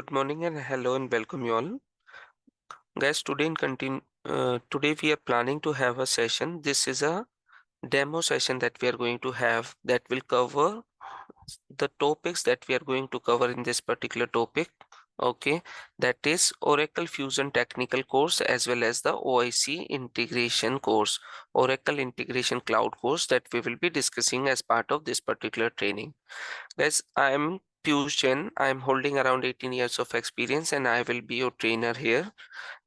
Good morning and hello and welcome you all. Guys, today we are planning to have a session. This is a demo session that we are going to have that will cover the topics that we are going to cover in this particular topic. Okay, that is Oracle Fusion Technical course as well as the OIC integration course, Oracle Integration Cloud course that we will be discussing as part of this particular training. Guys, I'm Piyush Jain. I'm holding around 18 years of experience and I will be your trainer here.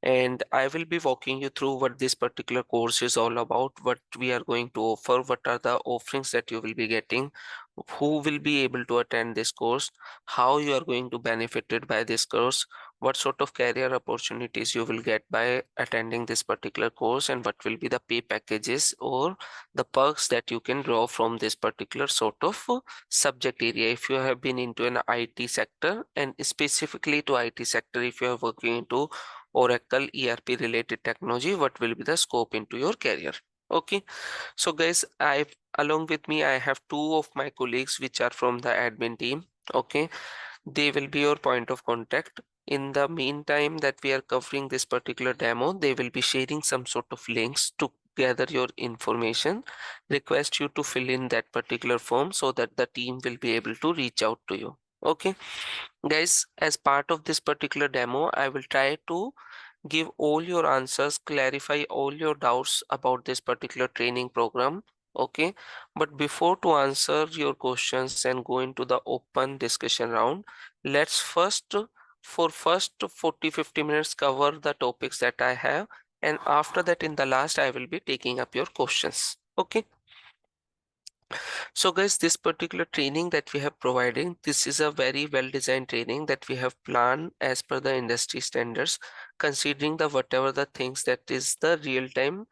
And I will be walking you through what this particular course is all about, what we are going to offer, what are the offerings that you will be getting, who will be able to attend this course, how you are going to benefited by this course, what sort of career opportunities you will get by attending this particular course, and what will be the pay packages or the perks that you can draw from this particular sort of subject area. If you have been into an IT sector, and specifically to IT sector, if you are working into Oracle ERP related technology, what will be the scope into your career? Okay, so guys, I along with me I have two of my colleagues which are from the admin team. Okay, they will be your point of contact. In the meantime that we are covering this particular demo, they will be sharing some sort of links to gather your information, request you to fill in that particular form so that the team will be able to reach out to you. Okay, guys, as part of this particular demo, I will try to give all your answers, clarify all your doubts about this particular training program. Okay, but before to answer your questions and go into the open discussion round, let's first 40-50 minutes cover the topics that I have, and after that in the last I will be taking up your questions. Okay, so guys, this particular training that we have provided, this is a very well designed training that we have planned as per the industry standards, considering the whatever the things that is the real time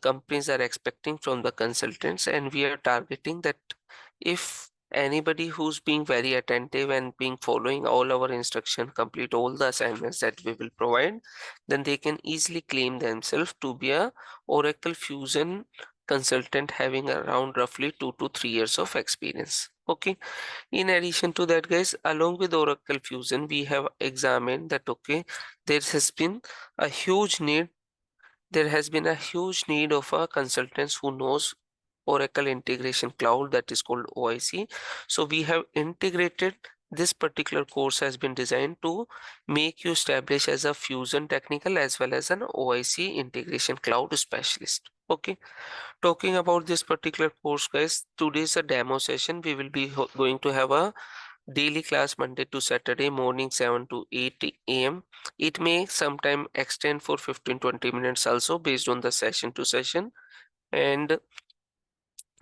companies are expecting from the consultants, and we are targeting that if anybody who's being very attentive and being following all our instruction, complete all the assignments that we will provide, then they can easily claim themselves to be a Oracle Fusion consultant having around roughly 2 to 3 years of experience. Okay, in addition to that, guys, along with Oracle Fusion, we have examined that there has been a huge need there has been a huge need of a consultants who knows Oracle Integration Cloud, that is called OIC. So we have integrated, this particular course has been designed to make you establish as a Fusion technical as well as an OIC Integration Cloud specialist. Okay, talking about this particular course, guys, today is a demo session. We will be going to have a daily class Monday to Saturday morning 7 to 8 a.m. It may sometime extend for 15-20 minutes also based on the session to session, and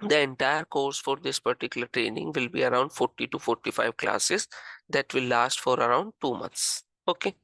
the entire course for this particular training will be around 40 to 45 classes that will last for around 2 months. Okay,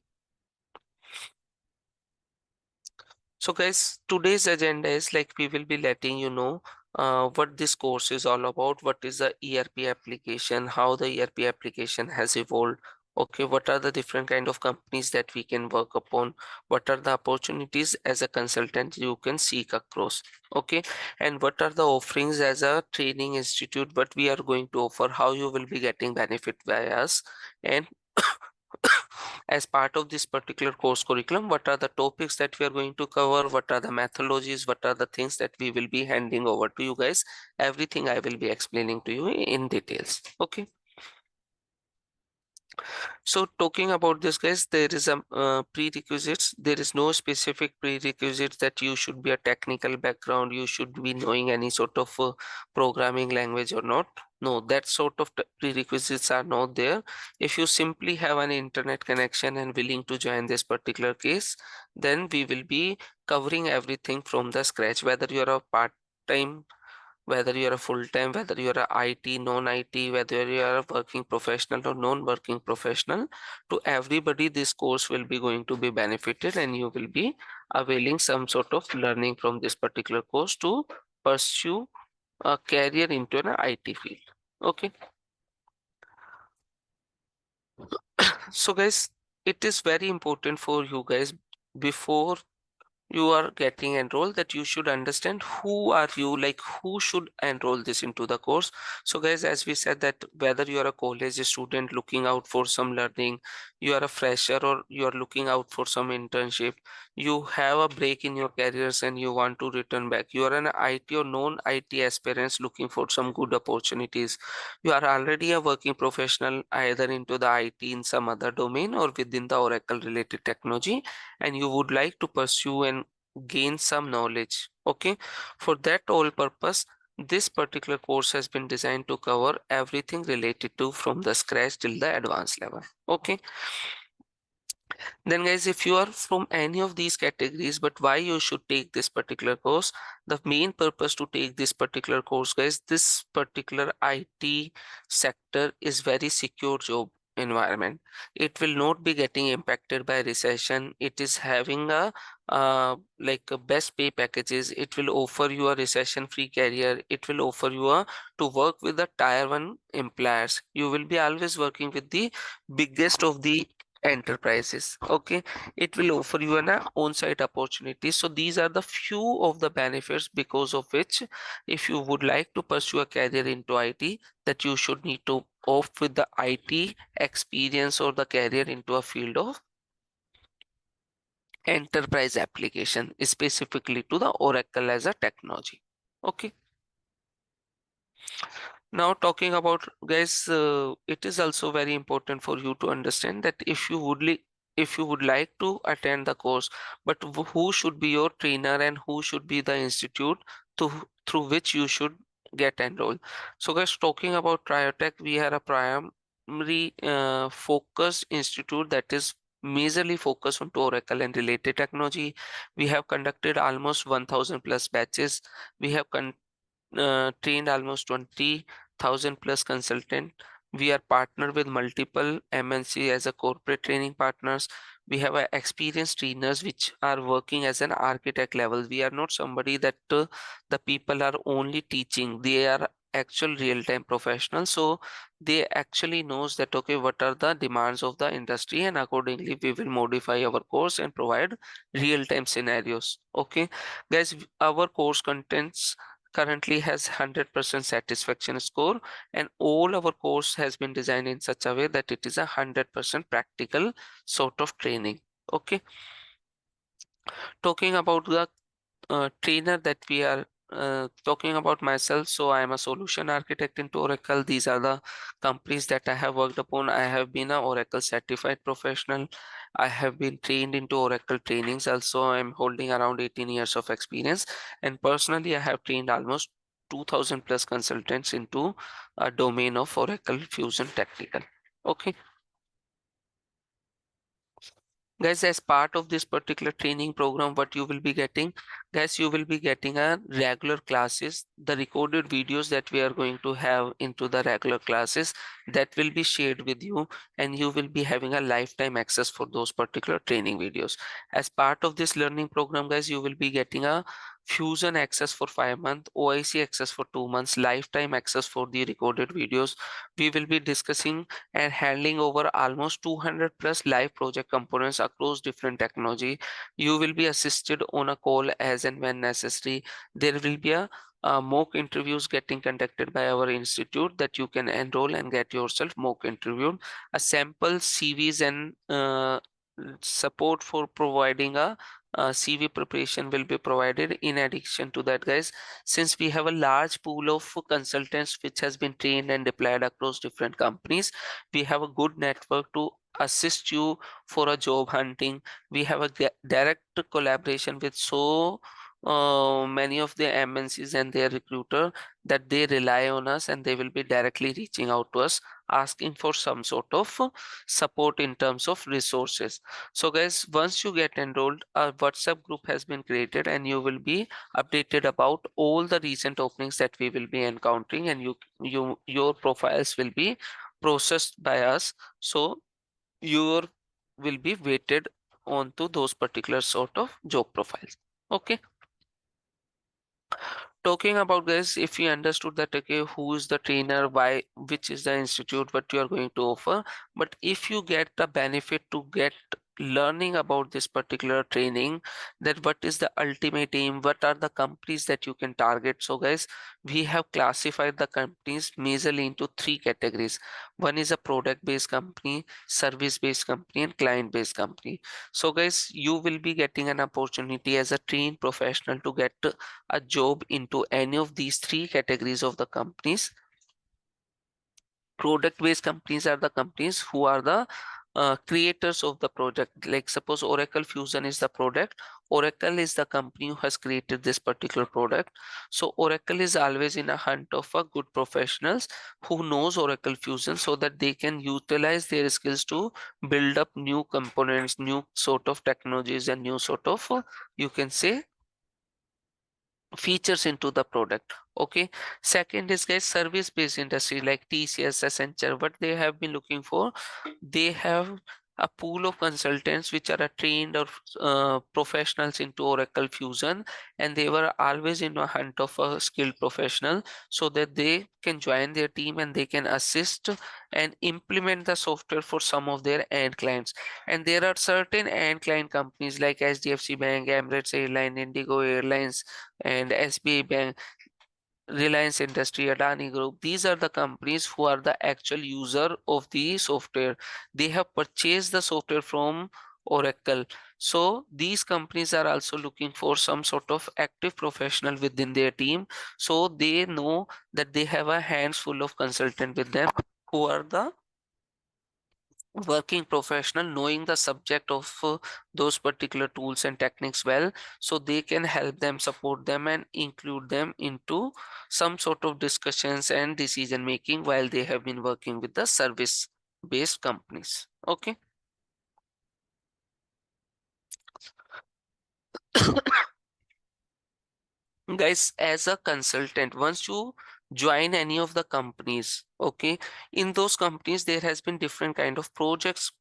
so guys, today's agenda is like we will be letting you know what this course is all about, what is the ERP application, how the ERP application has evolved. Okay, what are the different kind of companies that we can work upon, what are the opportunities as a consultant you can seek across. Okay, and what are the offerings as a training institute, what we are going to offer, how you will be getting benefit by us, and as part of this particular course curriculum, what are the topics that we are going to cover, what are the methodologies, what are the things that we will be handing over to you guys. Everything I will be explaining to you in details. Okay, so talking about this, guys, there is a prerequisites. There is no specific prerequisites that you should be a technical background, you should be knowing any sort of programming language or not. No, that sort of prerequisites are not there. If you simply have an internet connection and willing to join this particular case, then we will be covering everything from the scratch, whether you are a part-time, whether you're a full-time, whether you're a IT, non-IT, whether you are a working professional or non-working professional, to everybody this course will be going to be benefited, and you will be availing some sort of learning from this particular course to pursue a career into an IT field. Okay, so guys, it is very important for you guys, before you are getting enrolled, that you should understand who are you, like who should enroll this into the course. So guys, as we said, that whether you are a college student looking out for some learning, you are a fresher, or you are looking out for some internship, you have a break in your careers and you want to return back, you are an IT or non-IT aspirants looking for some good opportunities, you are already a working professional either into the IT in some other domain or within the Oracle related technology, and you would like to pursue and gain some knowledge. Okay, for that all purpose, this particular course has been designed to cover everything related to from the scratch till the advanced level. Okay, then guys, if you are from any of these categories, but why you should take this particular course, the main purpose to take this particular course, guys, this particular IT sector is very secure job environment. It will not be getting impacted by recession. It is having a like a best pay packages. It will offer you a recession free career. It will offer you a to work with the tier one employers. You will be always working with the biggest of the enterprises. Okay, it will offer you an on-site opportunity. So these are the few of the benefits because of which, if you would like to pursue a career into IT, that you should need to opt with the IT experience or the career into a field of enterprise application, specifically to the Oracle as a technology. Okay, now talking about guys, it is also very important for you to understand that if you would like to attend the course, but who should be your trainer and who should be the institute to through which you should get enrolled. So guys, talking about Triotech, we are a primary focused institute that is majorly focused on Oracle and related technology. We have conducted almost 1000 plus batches. We have trained almost 20,000 plus consultant. We are partnered with multiple MNC as a corporate training partners. We have experienced trainers which are working as an architect level. We are not somebody that the people are only teaching. They are actual real-time professionals. So they actually knows that okay, what are the demands of the industry, and accordingly we will modify our course and provide real-time scenarios. Okay, guys, our course contents currently has 100% satisfaction score, and all our course has been designed in such a way that it is a 100% practical sort of training. Okay, talking about the trainer that we are talking about myself. So I am a solution architect into Oracle. These are the companies that I have worked upon. I have been a Oracle certified professional. I have been trained into Oracle trainings. Also, I'm holding around 18 years of experience. And personally, I have trained almost 2000 plus consultants into a domain of Oracle Fusion Technical. Okay. Guys, as part of this particular training program, what you will be getting, guys, you will be getting a regular classes, the recorded videos that we are going to have into the regular classes that will be shared with you, and you will be having a lifetime access for those particular training videos. As part of this learning program, guys, you will be getting a Fusion access for 5 months, OIC access for 2 months, lifetime access for the recorded videos. We will be discussing and handling over almost 200 plus live project components across different technology. You will be assisted on a call as and when necessary. There will be a mock interviews getting conducted by our institute that you can enroll and get yourself mock interviewed. A sample CVs and support for providing a CV preparation will be provided. In addition to that, guys, since we have a large pool of consultants which has been trained and deployed across different companies, we have a good network to assist you for a job hunting. We have a direct collaboration with so many of the MNCs and their recruiter that they rely on us, and they will be directly reaching out to us asking for some sort of support in terms of resources. So guys, once you get enrolled, a WhatsApp group has been created and you will be updated about all the recent openings that we will be encountering, and your profiles will be processed by us. So your will be weighted onto those particular sort of job profiles. Okay, talking about this, if you understood that okay, who is the trainer, why, which is the institute, what you are going to offer, but if you get the benefit to get learning about this particular training, that what is the ultimate aim, what are the companies that you can target. So guys, we have classified the companies majorly into three categories. One is a product based company, service based company, and client based company. So guys, you will be getting an opportunity as a trained professional to get a job into any of these three categories of the companies. Product based companies are the companies who are the creators of the project. Like suppose Oracle Fusion is the product, Oracle is the company who has created this particular product. So Oracle is always in a hunt of a good professionals who knows Oracle Fusion, so that they can utilize their skills to build up new components, new sort of technologies, and new sort of you can say features into the product. Okay. Second is guys, service based industry like TCS, Accenture. What they have been looking for, they have a pool of consultants which are trained or professionals into Oracle Fusion, and they were always in a hunt of a skilled professional so that they can join their team and they can assist and implement the software for some of their end clients. And there are certain end client companies like HDFC Bank, Emirates Airline, Indigo Airlines, and SBI Bank, Reliance Industry, Adani Group. These are the companies who are the actual user of the software. They have purchased the software from Oracle. So these companies are also looking for some sort of active professional within their team. So they know that they have a hands full of consultant with them who are the working professional knowing the subject of those particular tools and techniques well, so they can help them, support them, and include them into some sort of discussions and decision making while they have been working with the service based companies. Okay. Guys, as a consultant, once you join any of the companies, okay, in those companies there has been different kind of projects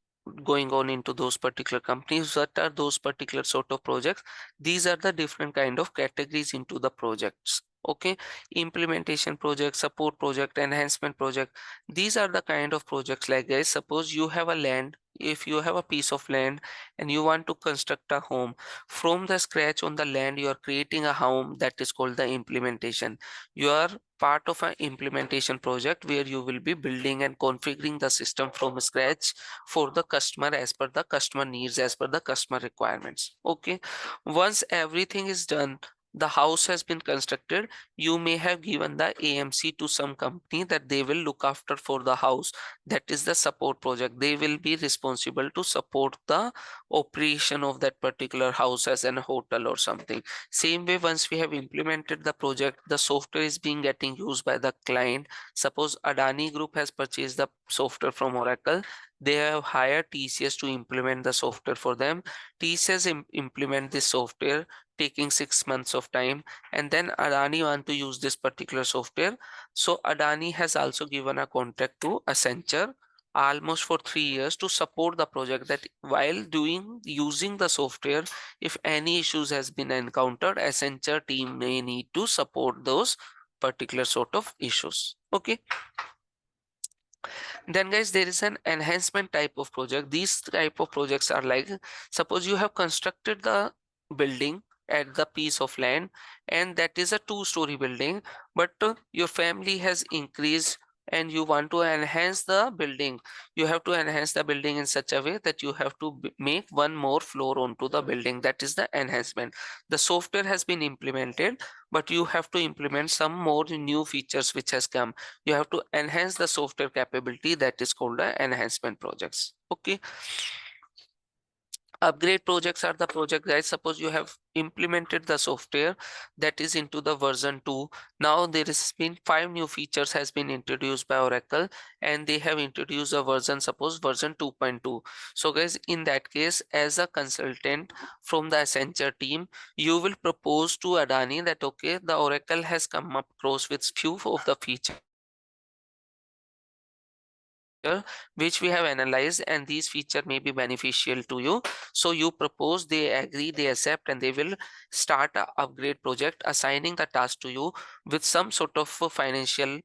going on into those particular companies. What are those particular sort of projects? These are the different kind of categories into the projects. Okay. Implementation project, support project, enhancement project. These are the kind of projects. Like guys, suppose you have a land, if you have a piece of land and you want to construct a home from the scratch on the land, you are creating a home. That is called the implementation. You are part of an implementation project where you will be building and configuring the system from scratch for the customer as per the customer needs, as per the customer requirements. Okay. Once everything is done, the house has been constructed, you may have given the AMC to some company that they will look after for the house. That is the support project. They will be responsible to support the operation of that particular house as an hotel or something. Same way, once we have implemented the project, the software is being getting used by the client. Suppose Adani Group has purchased the software from Oracle. They have hired TCS to implement the software for them. TCS implement this software, taking 6 months of time, and then Adani want to use this particular software. So Adani has also given a contract to Accenture almost for 3 years to support the project, that while doing using the software, if any issues has been encountered, Accenture team may need to support those particular sort of issues. Okay. Then guys, there is an enhancement type of project. These type of projects are like, suppose you have constructed the building at the piece of land, and that is a two-story building, but your family has increased and you want to enhance the building. You have to enhance the building in such a way that you have to make one more floor onto the building. That is the enhancement. The software has been implemented, but you have to implement some more new features which has come. You have to enhance the software capability. That is called the enhancement projects. Okay. Upgrade projects are the project, guys. Suppose you have implemented the software that is into the version 2. Now there has been 5 new features has been introduced by Oracle, and they have introduced a version, suppose version 2.2. So guys, in that case, as a consultant from the Accenture team, you will propose to Adani that okay, the Oracle has come up close with few of the features which we have analyzed, and these feature may be beneficial to you. So you propose, they agree, they accept, and they will start a upgrade project, assigning the task to you with some sort of financial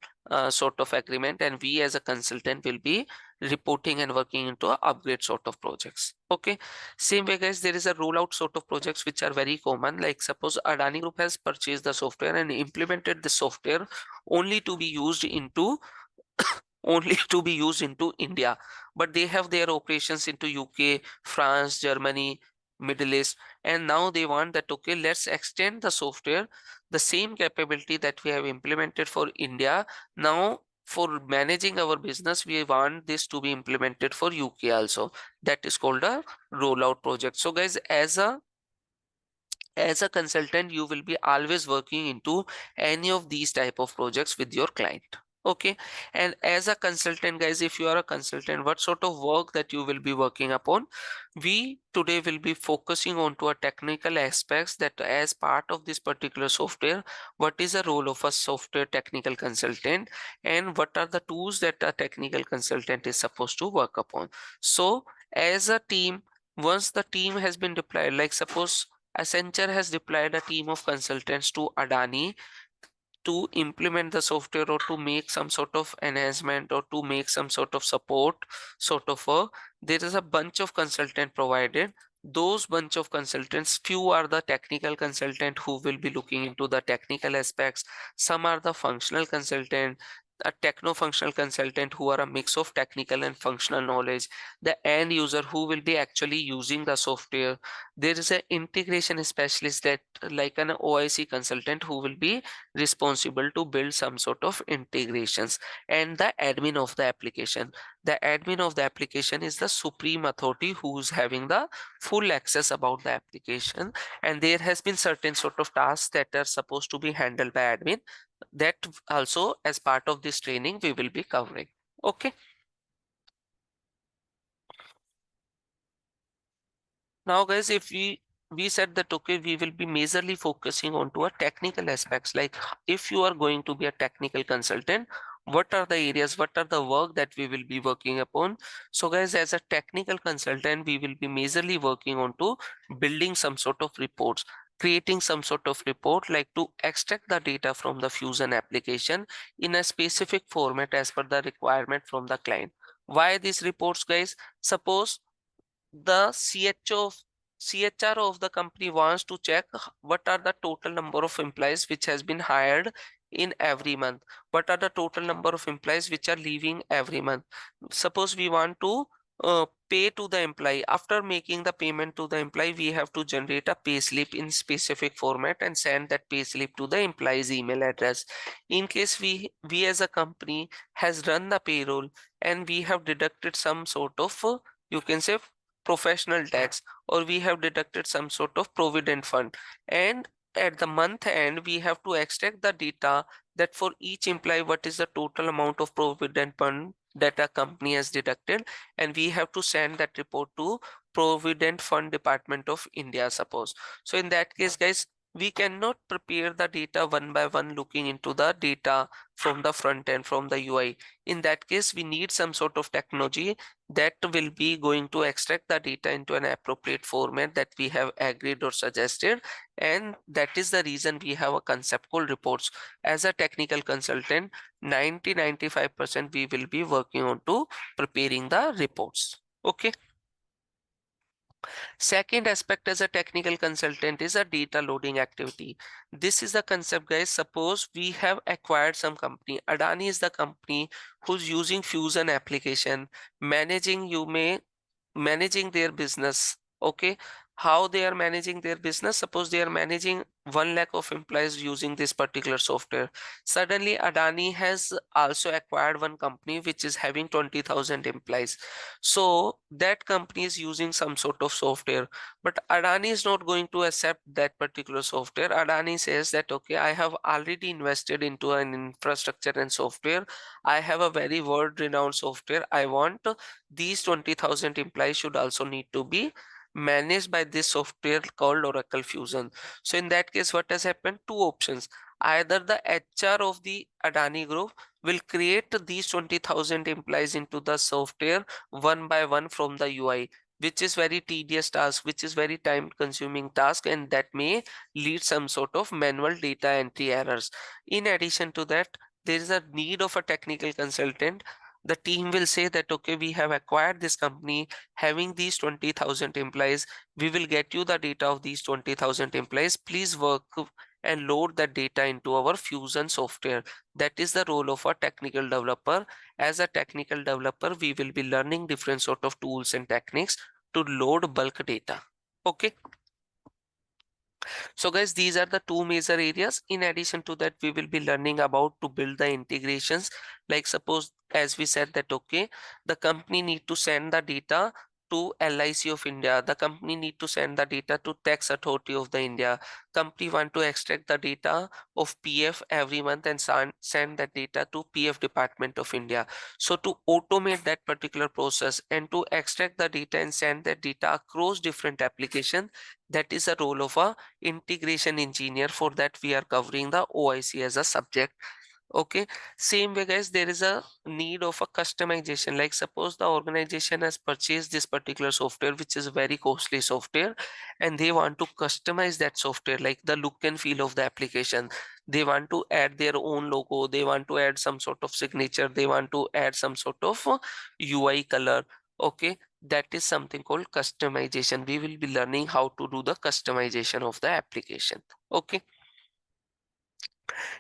sort of agreement, and we as a consultant will be reporting and working into a upgrade sort of projects. Okay, same way guys, there is a rollout sort of projects which are very common. Like suppose Adani Group has purchased the software and implemented the software only to be used into only to be used into India, but they have their operations into UK, France, Germany, Middle East, and now they want that okay, let's extend the software, the same capability that we have implemented for India. Now, for managing our business, we want this to be implemented for UK also. That is called a rollout project. So, guys, as a consultant, you will be always working into any of these type of projects with your client. Okay, and as a consultant guys, if you are a consultant, what sort of work that you will be working upon? We today will be focusing on to a technical aspects, that as part of this particular software, what is the role of a software technical consultant, and what are the tools that a technical consultant is supposed to work upon. So as a team, once the team has been deployed, like suppose Accenture has deployed a team of consultants to Adani to implement the software or to make some sort of enhancement or to make some sort of support sort of work. There is a bunch of consultant provided. Those bunch of consultants, few are the technical consultant who will be looking into the technical aspects. Some are the functional consultant, a techno-functional consultant who are a mix of technical and functional knowledge, the end user who will be actually using the software. There is an integration specialist, that like an OIC consultant who will be responsible to build some sort of integrations, and the admin of the application. The admin of the application is the supreme authority who's having the full access about the application, and there has been certain sort of tasks that are supposed to be handled by admin, that also as part of this training we will be covering. Okay, now guys, if we said that okay, we will be majorly focusing on to a technical aspects, like if you are going to be a technical consultant, what are the areas, what are the work that we will be working upon? So guys, as a technical consultant, we will be majorly working on to building some sort of reports, creating some sort of report, like to extract the data from the Fusion application in a specific format as per the requirement from the client. Why these reports guys? Suppose the CHR of the company wants to check what are the total number of employees which has been hired in every month. What are the total number of employees which are leaving every month? Suppose we want to pay to the employee. After making the payment to the employee, we have to generate a pay slip in specific format and send that pay slip to the employee's email address. In case we as a company has run the payroll and we have deducted some sort of you can say professional tax, or we have deducted some sort of provident fund, and at the month end we have to extract the data that for each employee what is the total amount of provident fund that a company has deducted, and we have to send that report to Provident Fund Department of India, suppose. So in that case guys, we cannot prepare the data one by one looking into the data from the front end, from the UI. In that case, we need some sort of technology that will be going to extract the data into an appropriate format that we have agreed or suggested, and that is the reason we have a concept called reports. As a technical consultant, 90-95% we will be working on to preparing the reports. Okay, second aspect as a technical consultant is a data loading activity. This is the concept guys. Suppose we have acquired some company. Adani is the company who's using Fusion application, managing their business. Okay, how they are managing their business? Suppose they are managing 1 lakh of employees using this particular software. Suddenly Adani has also acquired one company which is having 20,000 employees. So that company is using some sort of software, but Adani is not going to accept that particular software. Adani says that okay, I have already invested into an infrastructure and software, I have a very world renowned software, I want these 20,000 employees should also need to be managed by this software called Oracle Fusion. So in that case, what has happened? Two options. Either the HR of the Adani group will create these 20,000 employees into the software one by one from the UI, which is very tedious task, which is very time consuming task, and that may lead some sort of manual data entry errors. In addition to that, there is a need of a technical consultant The team will say that, okay, we have acquired this company having these 20,000 employees. We will get you the data of these 20,000 employees. Please work and load that data into our Fusion software. That is the role of a technical developer. As a technical developer, we will be learning different sort of tools and techniques to load bulk data. Okay. So guys, these are the two major areas. In addition to that, we will be learning about to build the integrations. Like suppose, as we said that, okay, the company need to send the data to LIC of India. The company need to send the data to Tax Authority of the India. Company want to extract the data of PF every month and send that data to PF Department of India. So to automate that particular process and to extract the data and send that data across different applications, that is a role of a integration engineer. For that we are covering the OIC as a subject. Okay, same way guys, there is a need of a customization. Like suppose the organization has purchased this particular software, which is a very costly software, and they want to customize that software, like the look and feel of the application. They want to add their own logo, they want to add some sort of signature, they want to add some sort of UI color. Okay, that is something called customization. We will be learning how to do the customization of the application. Okay.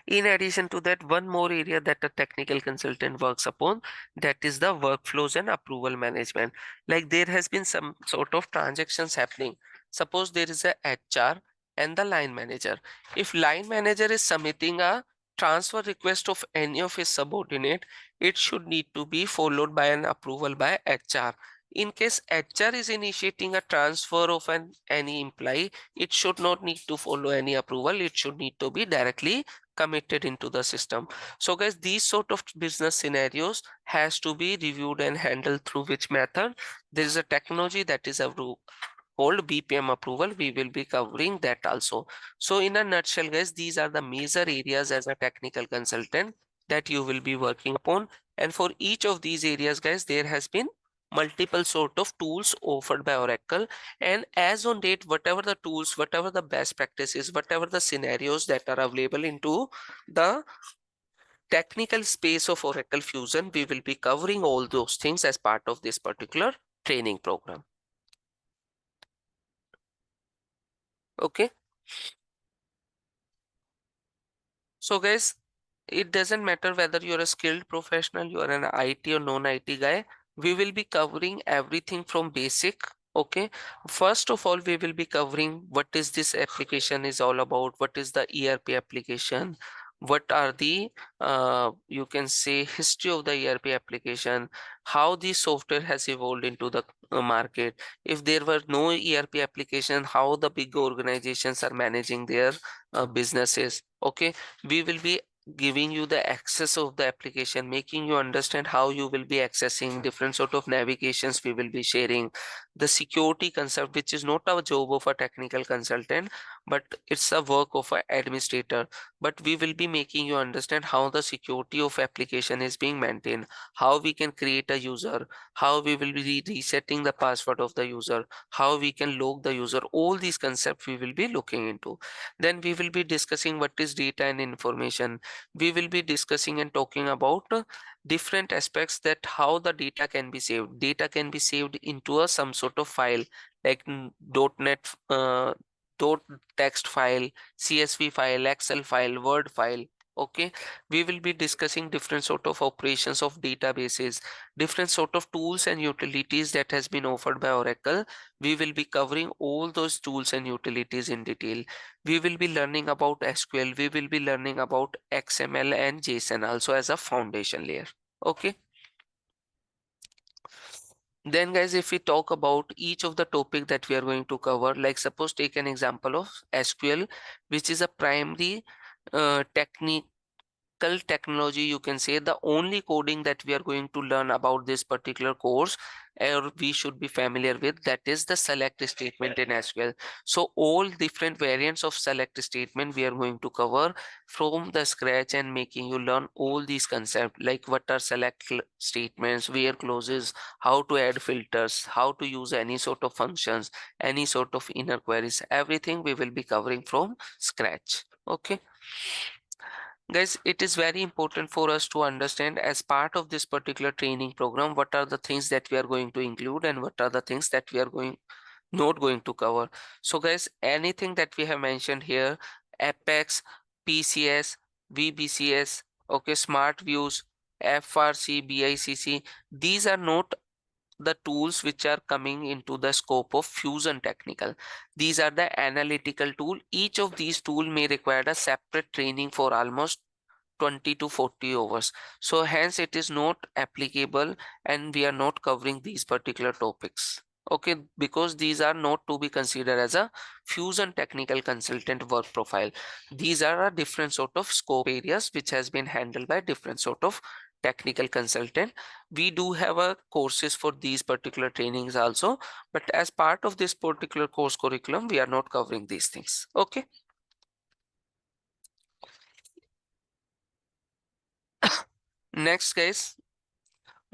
In addition to that, one more area that a technical consultant works upon, that is the workflows and approval management. Like there has been some sort of transactions happening. Suppose there is a HR and the line manager. If line manager is submitting a transfer request of any of his subordinate, it should need to be followed by an approval by HR. In case HR is initiating a transfer of any employee, it should not need to follow any approval. It should need to be directly committed into the system. So guys, these sort of business scenarios has to be reviewed and handled through which method. There is a technology that is called BPM approval. We will be covering that also. So in a nutshell guys, these are the major areas as a technical consultant that you will be working upon. And for each of these areas guys, there has been multiple sort of tools offered by Oracle. And as on date, whatever the tools, whatever the best practices, whatever the scenarios that are available into the technical space of Oracle Fusion, we will be covering all those things as part of this particular training program. Okay. So guys, it doesn't matter whether you're a skilled professional, you're an IT or non-IT guy. We will be covering everything from basic. Okay. First of all, we will be covering what is this application is all about, what is the ERP application, what are the you can say history of the ERP application, how the software has evolved into the market. If there were no ERP application, how the big organizations are managing their businesses. Okay, we will be giving you the access of the application, making you understand how you will be accessing different sort of navigations. We will be sharing the security concept, which is not a job of a technical consultant, but it's a work of an administrator. But we will be making you understand how the security of application is being maintained, how we can create a user, how we will be resetting the password of the user, how we can log the user. All these concepts we will be looking into. Then we will be discussing what is data and information. We will be discussing and talking about different aspects, that how the data can be saved. Data can be saved into a some sort of file, like .NET dot text file, CSV file, Excel file, Word file. Okay, we will be discussing different sort of operations of databases, different sort of tools and utilities that has been offered by Oracle. We will be covering all those tools and utilities in detail. We will be learning about SQL, we will be learning about XML and JSON also as a foundation layer. Okay. Then guys, if we talk about each of the topic that we are going to cover, like suppose take an example of SQL, which is a primary technique technology, you can say the only coding that we are going to learn about this particular course, or we should be familiar with, that is the select statement in SQL. So all different variants of select statement we are going to cover from the scratch, and making you learn all these concepts, like what are select statements, where clauses, how to add filters, how to use any sort of functions, any sort of inner queries. Everything we will be covering from scratch. Okay. Guys, it is very important for us to understand as part of this particular training program, what are the things that we are going to include and what are the things that we are not going to cover. So guys, anything that we have mentioned here, Apex, PCS, VBCS, okay, Smart Views, FRC, BICC, these are not the tools which are coming into the scope of Fusion Technical. These are the analytical tool. Each of these tool may require a separate training for almost 20 to 40 hours. So hence it is not applicable and we are not covering these particular topics. Okay, because these are not to be considered as a Fusion Technical Consultant work profile. These are a different sort of scope areas which has been handled by different sort of technical consultant. We do have a courses for these particular trainings also, but as part of this particular course curriculum, we are not covering these things. Okay. Next, guys,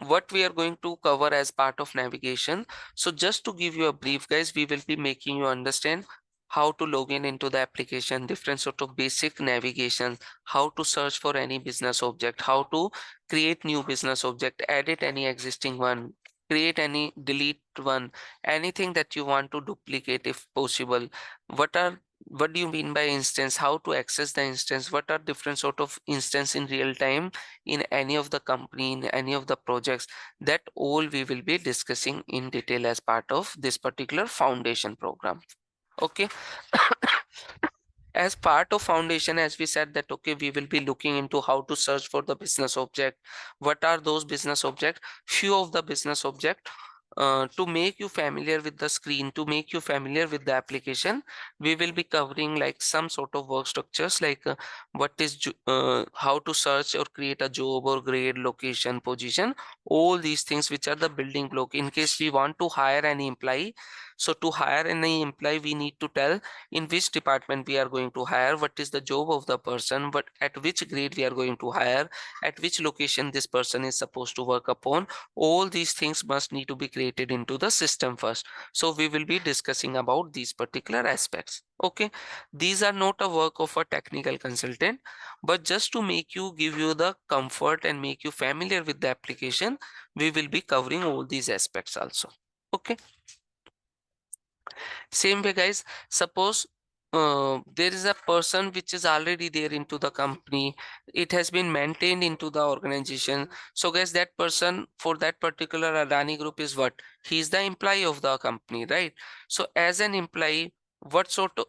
what we are going to cover as part of navigation. So just to give you a brief, guys, we will be making you understand how to log in into the application, different sort of basic navigation, how to search for any business object, how to create new business object, edit any existing one, create any, delete one, anything that you want to duplicate if possible. What do you mean by instance? How to access the instance? What are different sort of instance in real time in any of the company, in any of the projects? That all we will be discussing in detail as part of this particular foundation program. Okay. As part of foundation, as we said that okay, we will be looking into how to search for the business object. What are those business object? Few of the business object, to make you familiar with the screen, to make you familiar with the application, we will be covering like some sort of work structures like what is how to search or create a job or grade, location, position, all these things which are the building block in case we want to hire any employee. So to hire any employee, we need to tell in which department we are going to hire, what is the job of the person, but at which grade we are going to hire, at which location this person is supposed to work upon. All these things must need to be created into the system first. So we will be discussing about these particular aspects. Okay, these are not a work of a technical consultant, but just to make you, give you the comfort and make you familiar with the application, we will be covering all these aspects also. Okay. Same way, guys, suppose there is a person which is already there into the company, it has been maintained into the organization. So guys, that person for that particular Adani group is what? He is the employee of the company, right? So as an employee, what sort of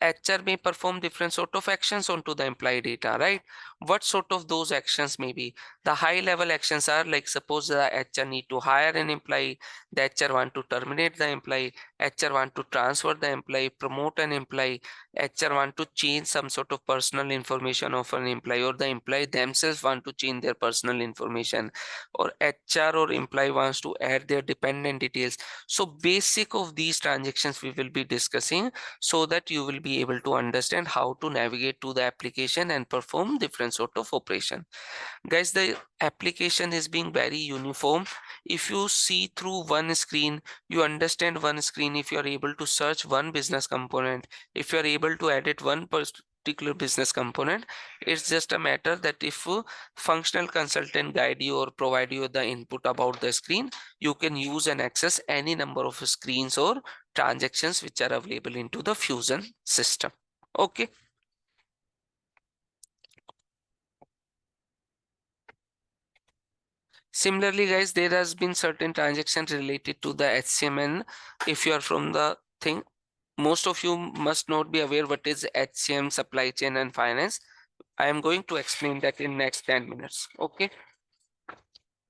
HR may perform different sort of actions onto the employee data, right? What sort of those actions may be? The high level actions are like suppose the HR need to hire an employee, the HR want to terminate the employee, HR want to transfer the employee, promote an employee, HR want to change some sort of personal information of an employee, or the employee themselves want to change their personal information, or HR or employee wants to add their dependent details. So basic of these transactions we will be discussing so that you will be able to understand how to navigate to the application and perform different sort of operation. Guys, the application is being very uniform. If you see through one screen, you understand one screen, if you are able to search one business component, if you are able to edit one particular business component, it's just a matter that if a functional consultant guide you or provide you the input about the screen, you can use and access any number of screens or transactions which are available into the Fusion system. Okay. Similarly, guys, there has been certain transactions related to the HCM. If you are from the thing, most of you must not be aware what is HCM, supply chain and finance. I am going to explain that in next 10 minutes. Okay.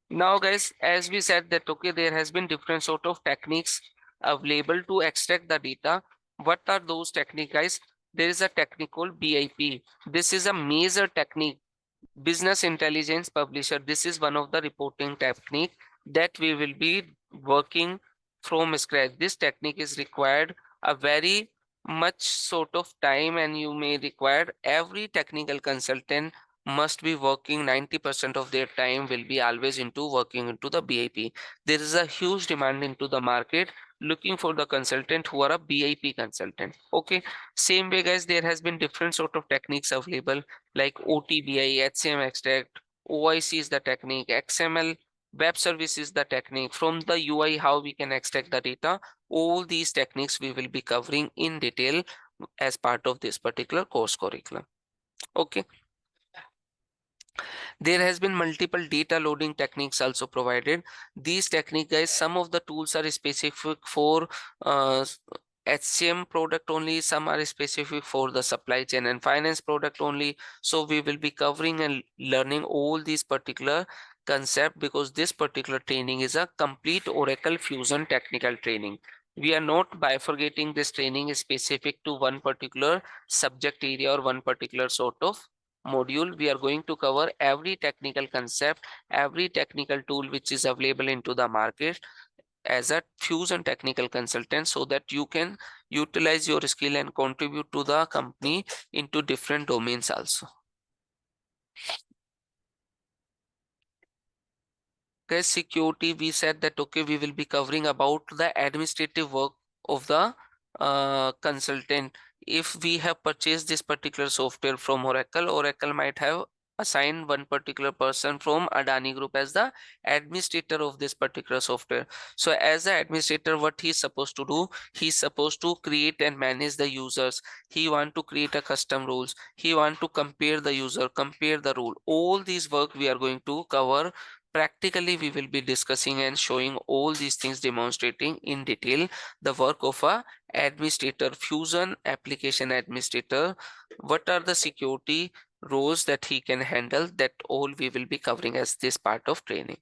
Now, guys, as we said that, okay, there has been different sort of techniques available to extract the data. What are those techniques, guys? There is a technique called BIP. This is a major technique, business intelligence publisher. This is one of the reporting technique that we will be working from scratch. This technique is required a very much sort of time, and you may require every technical consultant must be working 90% of their time will be always into working into the BIP. There is a huge demand into the market looking for the consultant who are a BIP consultant. Okay, same way guys, there has been different sort of techniques available like OTBI, HCM extract, OIC is the technique, XML web service is the technique. From the UI, how we can extract the data, all these techniques we will be covering in detail as part of this particular course curriculum. Okay, there has been multiple data loading techniques also provided. These technique guys, some of the tools are specific for uh, HCM product only, some are specific for the supply chain and finance product only. So we will be covering and learning all these particular concept, because this particular training is a complete Oracle Fusion technical training. We are not bifurcating this training specific to one particular subject area or one particular sort of module. We are going to cover every technical concept, every technical tool which is available into the market as a Fusion technical consultant, so that you can utilize your skill and contribute to the company into different domains also. Okay, security, we said that okay, we will be covering about the administrative work of the consultant. If we have purchased this particular software from Oracle, Oracle might have assigned one particular person from Adani Group as the administrator of this particular software. So as the administrator, what he's supposed to do, he's supposed to create and manage the users. He want to create a custom rules. He want to compare the user, compare the rule. All these work we are going to cover. Practically, we will be discussing and showing all these things, demonstrating in detail the work of a administrator, Fusion application administrator. What are the security roles that he can handle? That all we will be covering as this part of training.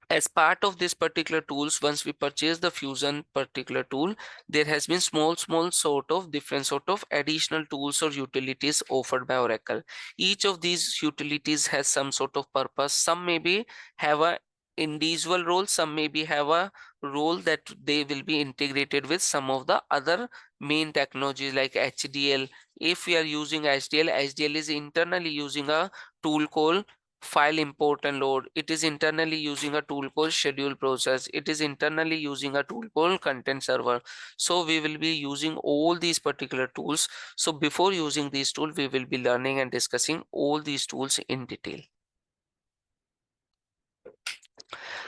As part of this particular tools, once we purchase the Fusion particular tool, there has been small sort of different sort of additional tools or utilities offered by Oracle. Each of these utilities has some sort of purpose. Some maybe have a individual role, some maybe have a role that they will be integrated with some of the other main technologies like HDL. If we are using HDL is internally using a tool called file import and load. It is internally using a tool called schedule process. It is internally using a tool called content server. So we will be using all these particular tools. So before using these tools, we will be learning and discussing all these tools in detail.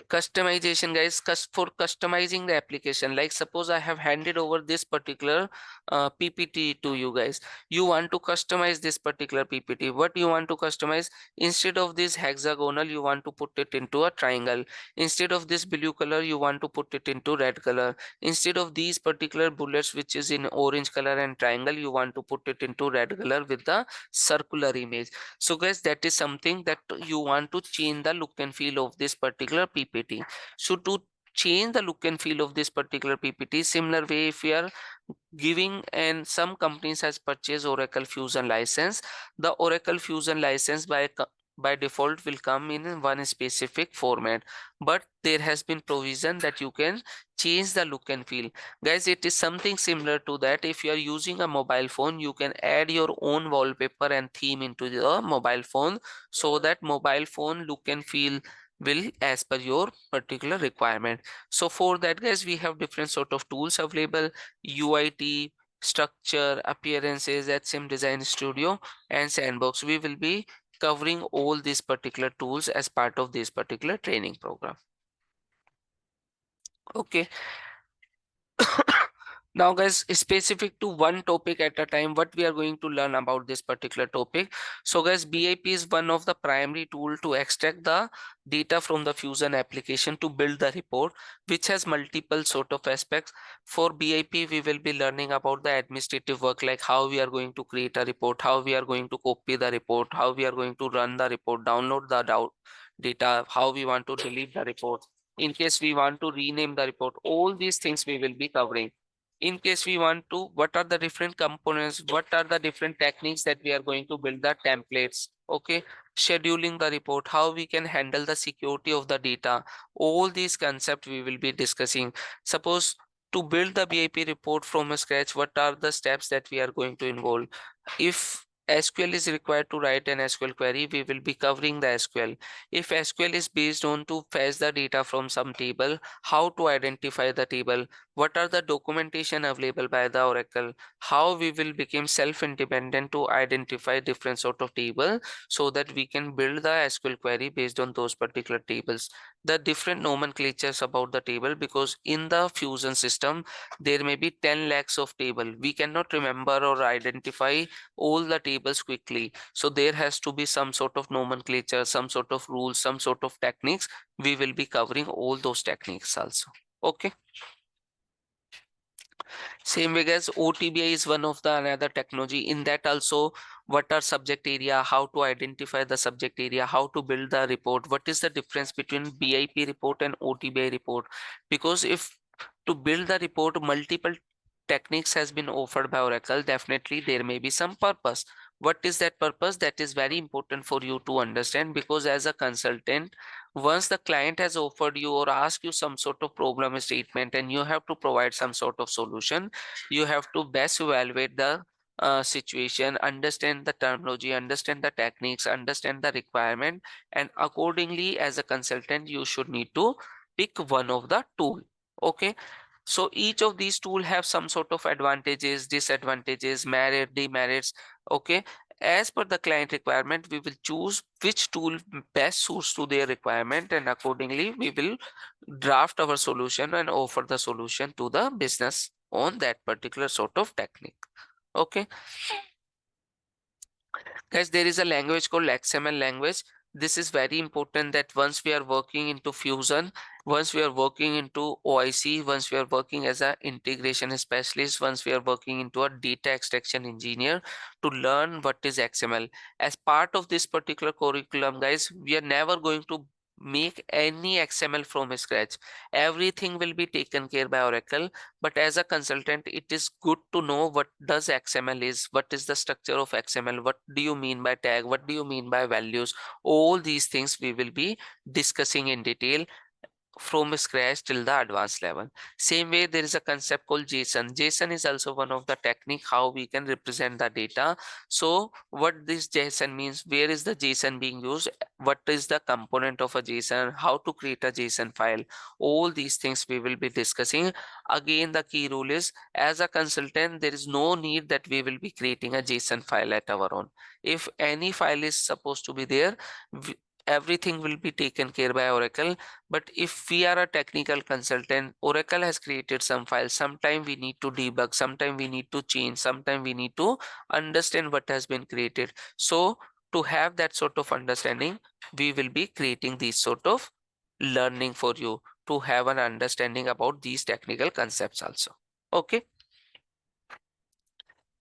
Customization guys, for customizing the application, like suppose I have handed over this particular PPT to you guys. You want to customize this particular PPT. What you want to customize? Instead of this hexagonal, you want to put it into a triangle. Instead of this blue color, you want to put it into red color. Instead of these particular bullets which is in orange color and triangle, you want to put it into red color with the circular image. So guys, that is something that you want to change the look and feel of this particular PPT. So to change the look and feel of this particular PPT, similar way, if we are giving, and some companies has purchased Oracle Fusion license, the Oracle Fusion license by default will come in one specific format, but there has been provision that you can change the look and feel. Guys, it is something similar to that. If you are using a mobile phone, you can add your own wallpaper and theme into the mobile phone, so that mobile phone look and feel will as per your particular requirement. So for that guys, we have different sort of tools available: UIT, structure, appearances, HCM Design Studio, and Sandbox. We will be covering all these particular tools as part of this particular training program. Okay. Now guys, specific to one topic at a time, what we are going to learn about this particular topic. So guys, BIP is one of the primary tool to extract the data from the Fusion application to build the report, which has multiple sort of aspects. For BIP, we will be learning about the administrative work, like how we are going to create a report, how we are going to copy the report, how we are going to run the report, download the data, how we want to delete the report, in case we want to rename the report. All these things we will be covering. In case we want to, what are the different components, what are the different techniques that we are going to build the templates. Okay, scheduling the report, how we can handle the security of the data. All these concepts we will be discussing. Suppose to build the BIP report from scratch, what are the steps that we are going to involve? If SQL is required to write an SQL query, we will be covering the SQL. If SQL is based on to fetch the data from some table, how to identify the table, what are the documentation available by the Oracle, how we will become self-independent to identify different sort of table so that we can build the SQL query based on those particular tables. The different nomenclatures about the table, because in the Fusion system, there may be 10 lakhs of table. We cannot remember or identify all the tables quickly. So there has to be some sort of nomenclature, some sort of rules, some sort of techniques. We will be covering all those techniques also. Okay. Same way as OTBI is one of the another technology. In that also, what are subject area, how to identify the subject area, how to build the report, what is the difference between BIP report and OTBI report? Because if to build the report, multiple techniques has been offered by Oracle, definitely there may be some purpose. What is that purpose? That is very important for you to understand, because as a consultant, once the client has offered you or asked you some sort of problem statement and you have to provide some sort of solution, you have to best evaluate the situation, understand the terminology, understand the techniques, understand the requirement, and accordingly as a consultant you should need to pick one of the tool. Okay, so each of these tool have some sort of advantages, disadvantages, merit, demerits. Okay, as per the client requirement, we will choose which tool best suits to their requirement, and accordingly we will draft our solution and offer the solution to the business on that particular sort of technique. Okay, guys, there is a language called XML language. This is very important that once we are working into Fusion, once we are working into OIC, once we are working as an integration specialist, once we are working into a data extraction engineer, to learn what is XML. As part of this particular curriculum, guys, we are never going to make any XML from scratch. Everything will be taken care by Oracle, but as a consultant it is good to know what does XML is, what is the structure of XML, what do you mean by tag, what do you mean by values. All these things we will be discussing in detail from scratch till the advanced level. Same way, there is a concept called JSON. JSON is also one of the technique how we can represent the data. So what this JSON means, where is the JSON being used, what is the component of a JSON, how to create a JSON file, all these things we will be discussing. Again, the key rule is, as a consultant there is no need that we will be creating a JSON file at our own. If any file is supposed to be there, everything will be taken care by Oracle. But if we are a technical consultant, Oracle has created some files. Sometimes we need to debug, sometimes we need to change, sometimes we need to understand what has been created. So to have that sort of understanding, we will be creating this sort of learning for you to have an understanding about these technical concepts also. Okay.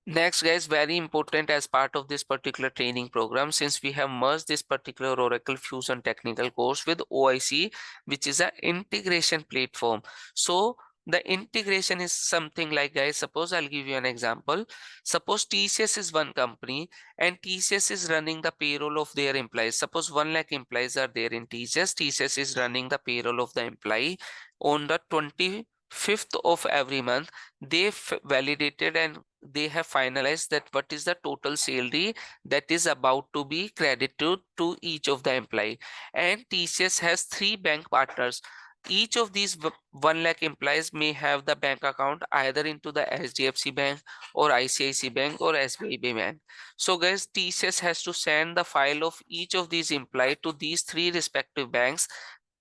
Next, guys, very important as part of this particular training program, since we have merged this particular Oracle Fusion technical course with OIC, which is an integration platform. So the integration is something like, guys, suppose I'll give you an example. Suppose TCS is one company and TCS is running the payroll of their employees. Suppose 1 lakh employees are there in TCS. TCS is running the payroll of the employee on the 25th of every month. They validated and they have finalized that what is the total salary that is about to be credited to each of the employee. And TCS has 3 bank partners. Each of these 1 lakh employees may have the bank account either into the HDFC Bank or ICICI Bank or SBI Bank. So guys, TCS has to send the file of each of these employees to these 3 respective banks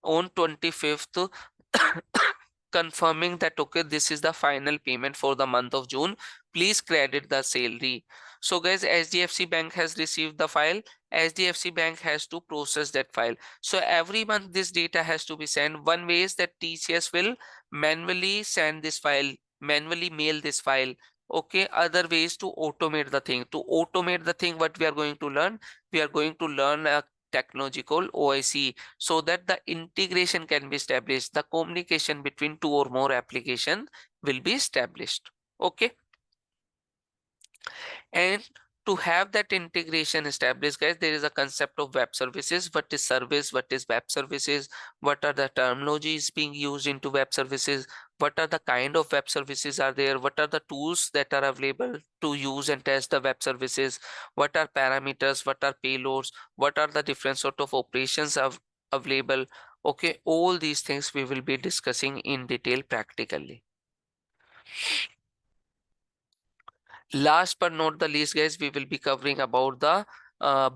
on 25th, confirming that okay, this is the final payment for the month of June, please credit the salary. So guys, HDFC Bank has received the file, HDFC Bank has to process that file. So every month this data has to be sent. One way is that TCS will manually send this file, manually mail this file. Okay, other ways to automate the thing. To automate the thing, what we are going to learn, we are going to learn a technology called OIC, so that the integration can be established, the communication between 2 or more applications will be established. Okay, and to have that integration established, guys, there is a concept of web services. What is service? What is web services? What are the terminologies being used into web services? What are the kind of web services are there? What are the tools that are available to use and test the web services? What are parameters? What are payloads? What are the different sort of operations available? Okay, all these things we will be discussing in detail practically. Last but not the least, guys, we will be covering about the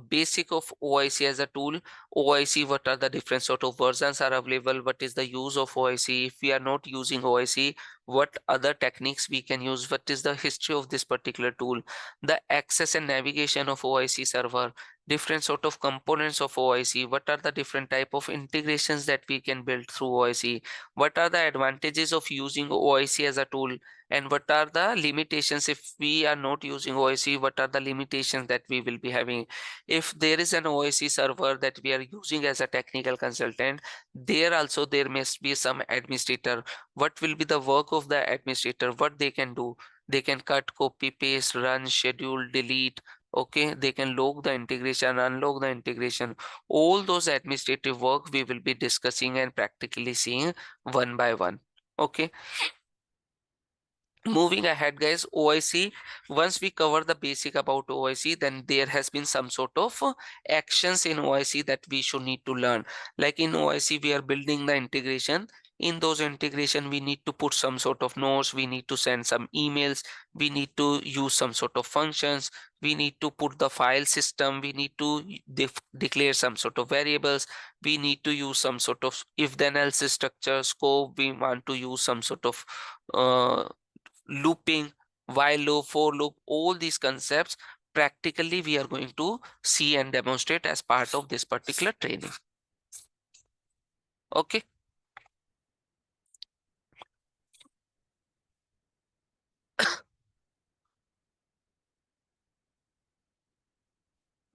basic of OIC as a tool. OIC, what are the different sort of versions are available? What is the use of OIC? If we are not using OIC, what other techniques we can use? What is the history of this particular tool? The access and navigation of OIC server, different sort of components of OIC. What are the different type of integrations that we can build through OIC? What are the advantages of using OIC as a tool? And what are the limitations if we are not using OIC? What are the limitations that we will be having? If there is an OIC server that we are using as a technical consultant, there also there must be some administrator. What will be the work of the administrator? What they can do? They can cut, copy, paste, run, schedule, delete. Okay, they can log the integration, unlog the integration. All those administrative work we will be discussing and practically seeing one by one. Okay, moving ahead, guys, OIC, once we cover the basic about OIC, then there has been some sort of actions in OIC that we should need to learn. Like in OIC, we are building the integration. In those integration, we need to put some sort of notes, we need to send some emails, we need to use some sort of functions, we need to put the file system, we need to declare some sort of variables, we need to use some sort of if then else structure scope, we want to use some sort of looping, while loop, for loop, all these concepts practically we are going to see and demonstrate as part of this particular training. Okay.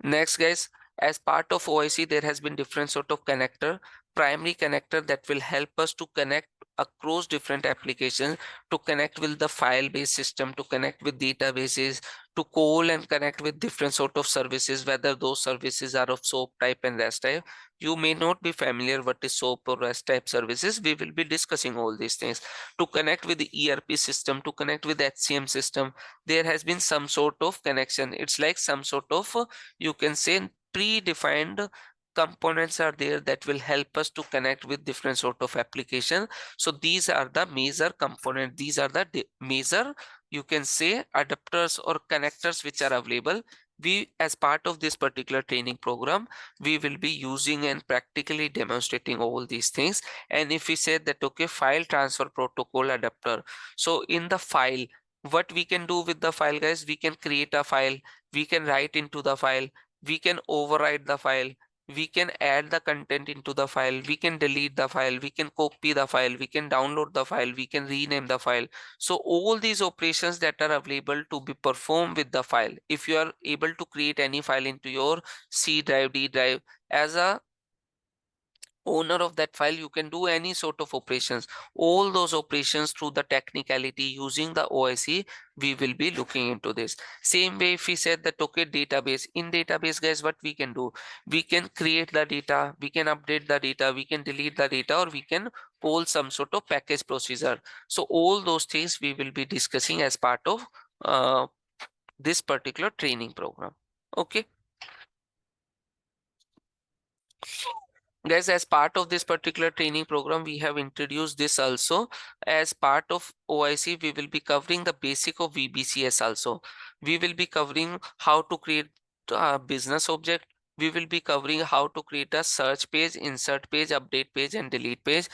Next, guys, as part of OIC, there has been different sort of connector, primary connector that will help us to connect across different applications, to connect with the file-based system, to connect with databases, to call and connect with different sort of services, whether those services are of SOAP type and REST type. You may not be familiar what is SOAP or REST type services. We will be discussing all these things. To connect with the ERP system, to connect with the HCM system, there has been some sort of connection. It's like some sort of you can say predefined components are there that will help us to connect with different sort of application. So these are the major component, these are the major, you can say, adapters or connectors which are available. We, as part of this particular training program, we will be using and practically demonstrating all these things. And if we say that, okay, file transfer protocol adapter, so in the file, what we can do with the file, guys, we can create a file, we can write into the file, we can override the file, we can add the content into the file, we can delete the file, we can copy the file, we can download the file, we can rename the file. So all these operations that are available to be performed with the file, if you are able to create any file into your C drive, D drive, as a owner of that file, you can do any sort of operations. All those operations through the technicality using the OIC, we will be looking into this. Same way, if we said that, okay, database, in database, guys, what we can do, we can create the data, we can update the data, we can delete the data, or we can call some sort of package procedure. So all those things we will be discussing as part of this particular training program. Okay. Guys, as part of this particular training program, we have introduced this also. As part of OIC, we will be covering the basic of VBCS also. We will be covering how to create a business object. We will be covering how to create a search page, insert page, update page, and delete page.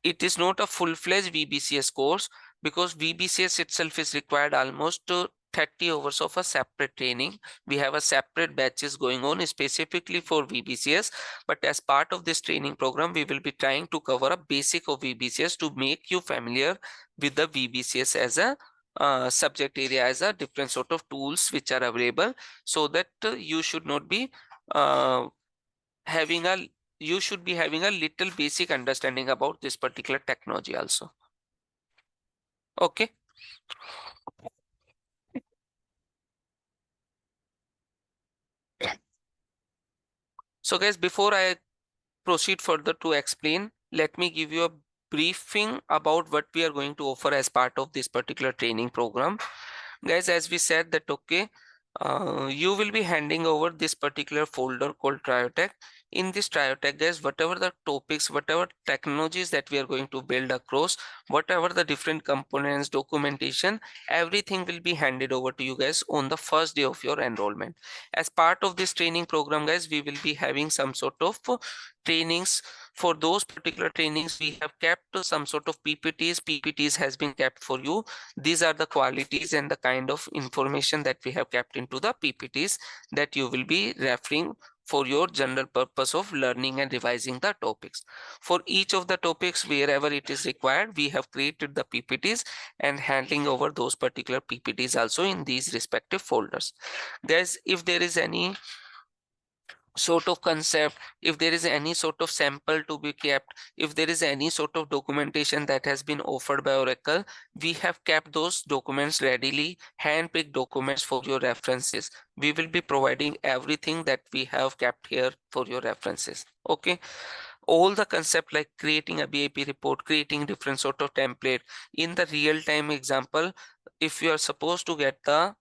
It is not a full-fledged VBCS course, because VBCS itself is required almost 30 hours of a separate training. We have a separate batches going on specifically for VBCS. But as part of this training program, we will be trying to cover a basic of VBCS to make you familiar with the VBCS as a subject area, as a different sort of tools which are available, so that you should not be uh, having a you should be having a little basic understanding about this particular technology also. Okay. So guys, before I proceed further to explain, let me give you a briefing about what we are going to offer as part of this particular training program. Guys, as we said that, okay, you will be handing over this particular folder called Triotech. In this Triotech, guys, whatever the topics, whatever technologies that we are going to build across, whatever the different components, documentation, everything will be handed over to you guys on the first day of your enrollment. As part of this training program, guys, we will be having some sort of trainings. For those particular trainings, we have kept some sort of PPTs has been kept for you. These are the qualities and the kind of information that we have kept into the PPTs that you will be referring for your general purpose of learning and revising the topics. For each of the topics, wherever it is required, we have created the PPTs and handing over those particular PPTs also in these respective folders. Guys, if there is any sort of concept, if there is any sort of sample to be kept, if there is any sort of documentation that has been offered by Oracle, we have kept those documents readily, hand-picked documents for your references. We will be providing everything that we have kept here for your references. Okay. All the concept like creating a BAP report, creating different sort of template in the real-time example, if you are supposed to get the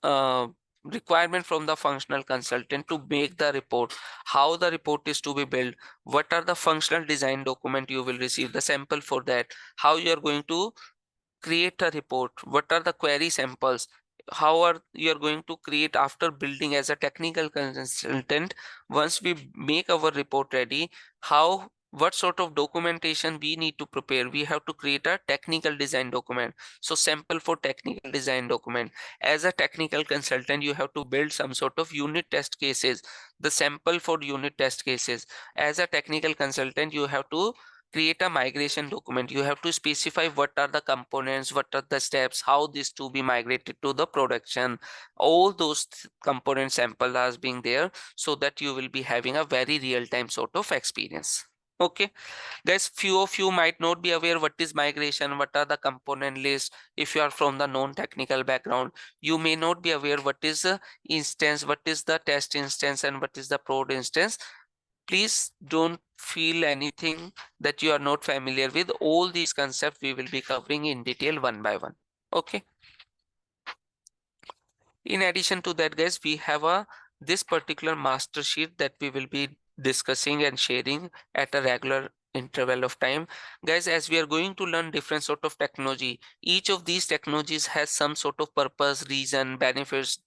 uh, requirement from the functional consultant to make the report, how the report is to be built, what are the functional design document you will receive, the sample for that, how you are going to create a report, what are the query samples, how are you are going to create after building as a technical consultant. Once we make our report ready, how, what sort of documentation we need to prepare, we have to create a technical design document. So sample for technical design document. As a technical consultant, you have to build some sort of unit test cases, the sample for unit test cases. As a technical consultant, you have to create a migration document. You have to specify what are the components, what are the steps, how this to be migrated to the production. All those component sample are being there so that you will be having a very real-time sort of experience. Okay, guys, few of you might not be aware what is migration, what are the component list. If you are from the non-technical background, you may not be aware what is the instance, what is the test instance, and what is the prod instance. Please don't feel anything that you are not familiar with. All these concepts we will be covering in detail one by one. Okay. In addition to that, guys, we have this particular master sheet that we will be discussing and sharing at a regular interval of time. Guys, as we are going to learn different sort of technology, each of these technologies has some sort of purpose, reason, benefits,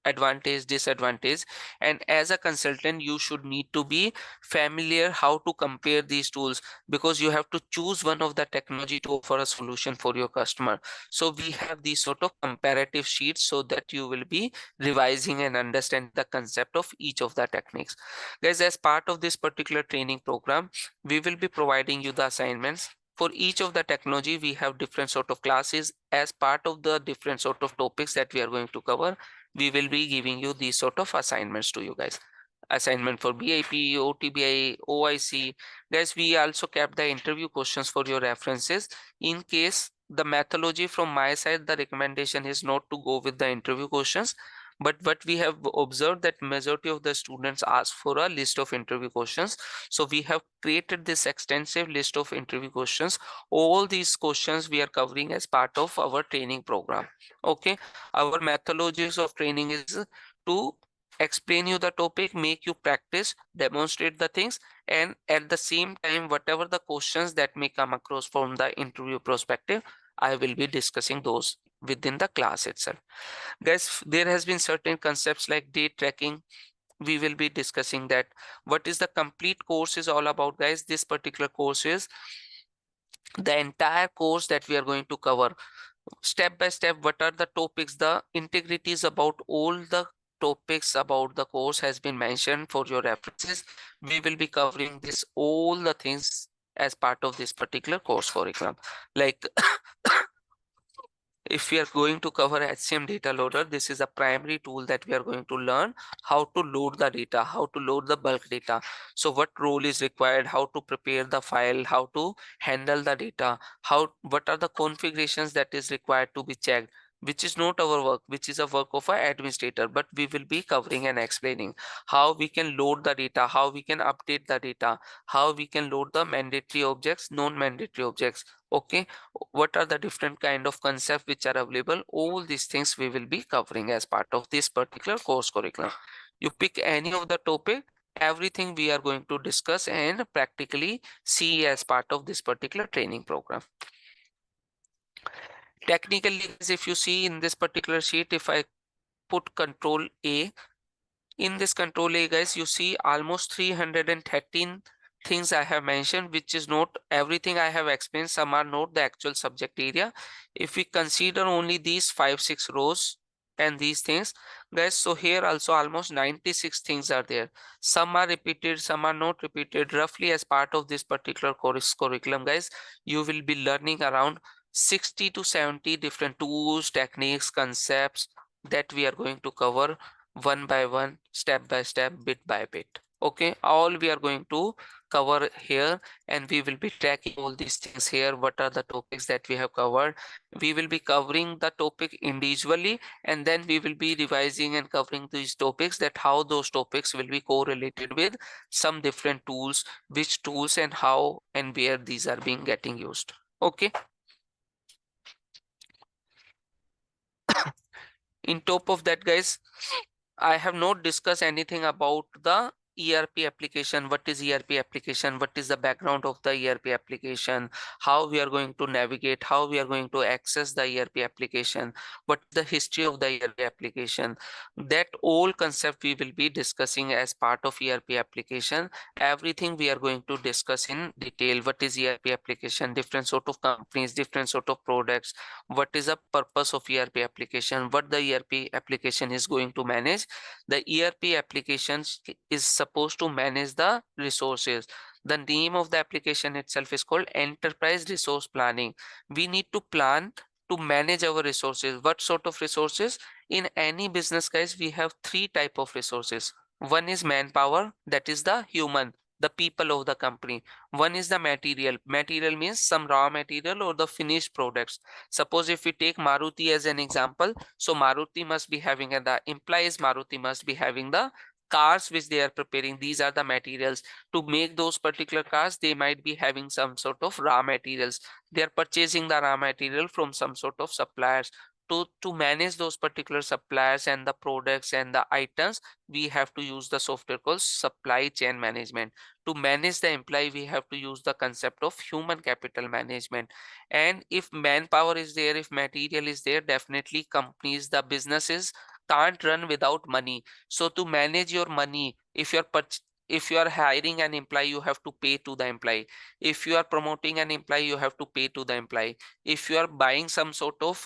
advantage, disadvantage, and as a consultant you should need to be familiar how to compare these tools, because you have to choose one of the technology to offer a solution for your customer. So we have these sort of comparative sheets so that you will be revising and understand the concept of each of the techniques. Guys, as part of this particular training program, we will be providing you the assignments. For each of the technology, we have different sort of classes. As part of the different sort of topics that we are going to cover, we will be giving you these sort of assignments to you guys. Assignment for BIP, OTBI, OIC. Guys, we also kept the interview questions for your references. In case the methodology from my side, the recommendation is not to go with the interview questions, but what we have observed that majority of the students ask for a list of interview questions. So we have created this extensive list of interview questions. All these questions we are covering as part of our training program. Okay, our methodologies of training is to explain you the topic, make you practice, demonstrate the things, and at the same time, whatever the questions that may come across from the interview perspective, I will be discussing those within the class itself. Guys, there has been certain concepts like date tracking. We will be discussing that. What is the complete course is all about, guys? This particular course is the entire course that we are going to cover step by step. What are the topics, the integrities about all the topics about the course has been mentioned for your references. We will be covering this all the things as part of this particular course curriculum. Like if we are going to cover HCM data loader, this is a primary tool that we are going to learn how to load the data, how to load the bulk data. So what role is required, how to prepare the file, how to handle the data, what are the configurations that is required to be checked. which is not our work, which is a work of an administrator, but we will be covering and explaining how we can load the data, how we can update the data, how we can load the mandatory objects, non-mandatory objects. Okay, what are the different kind of concepts which are available? All these things we will be covering as part of this particular course curriculum. You pick any of the topic, everything we are going to discuss and practically see as part of this particular training program. Technically, if you see in this particular sheet, if I put control A, in this control A, guys, you see almost 313 things I have mentioned, which is not everything I have explained. Some are not the actual subject area. If we consider only these 5-6 rows and these things, guys, so here also almost 96 things are there. Some are repeated, some are not repeated. Roughly as part of this particular course curriculum, guys, you will be learning around 60 to 70 different tools, techniques, concepts that we are going to cover one by one, step by step, bit by bit. Okay, all we are going to cover here, and we will be tracking all these things here. What are the topics that we have covered? We will be covering the topic individually, and then we will be revising and covering these topics, that how those topics will be correlated with some different tools, which tools and how and where these are being getting used. Okay. In top of that, guys, I have not discussed anything about the ERP application. What is ERP application? What is the background of the ERP application? How we are going to navigate, how we are going to access the ERP application, what is the history of the ERP application. That all concept we will be discussing as part of ERP application. Everything we are going to discuss in detail. What is ERP application? Different sort of companies, different sort of products. What is the purpose of ERP application? What the ERP application is going to manage? The ERP applications is supposed to manage the resources. The name of the application itself is called Enterprise Resource Planning. We need to plan to manage our resources. What sort of resources? In any business, guys, we have three type of resources. One is manpower, that is the human, the people of the company. One is the material. Material means some raw material or the finished products. Suppose if we take Maruti as an example, so Maruti must be having, and the implies Maruti must be having the cars which they are preparing. These are the materials. To make those particular cars, they might be having some sort of raw materials. They are purchasing the raw material from some sort of suppliers. To manage those particular suppliers and the products and the items, we have to use the software called supply chain management. To manage the employee, we have to use the concept of human capital management. And if manpower is there, if material is there, definitely companies, the businesses can't run without money. So to manage your money, if you are hiring an employee, you have to pay to the employee. If you are promoting an employee, you have to pay to the employee. If you are buying some sort of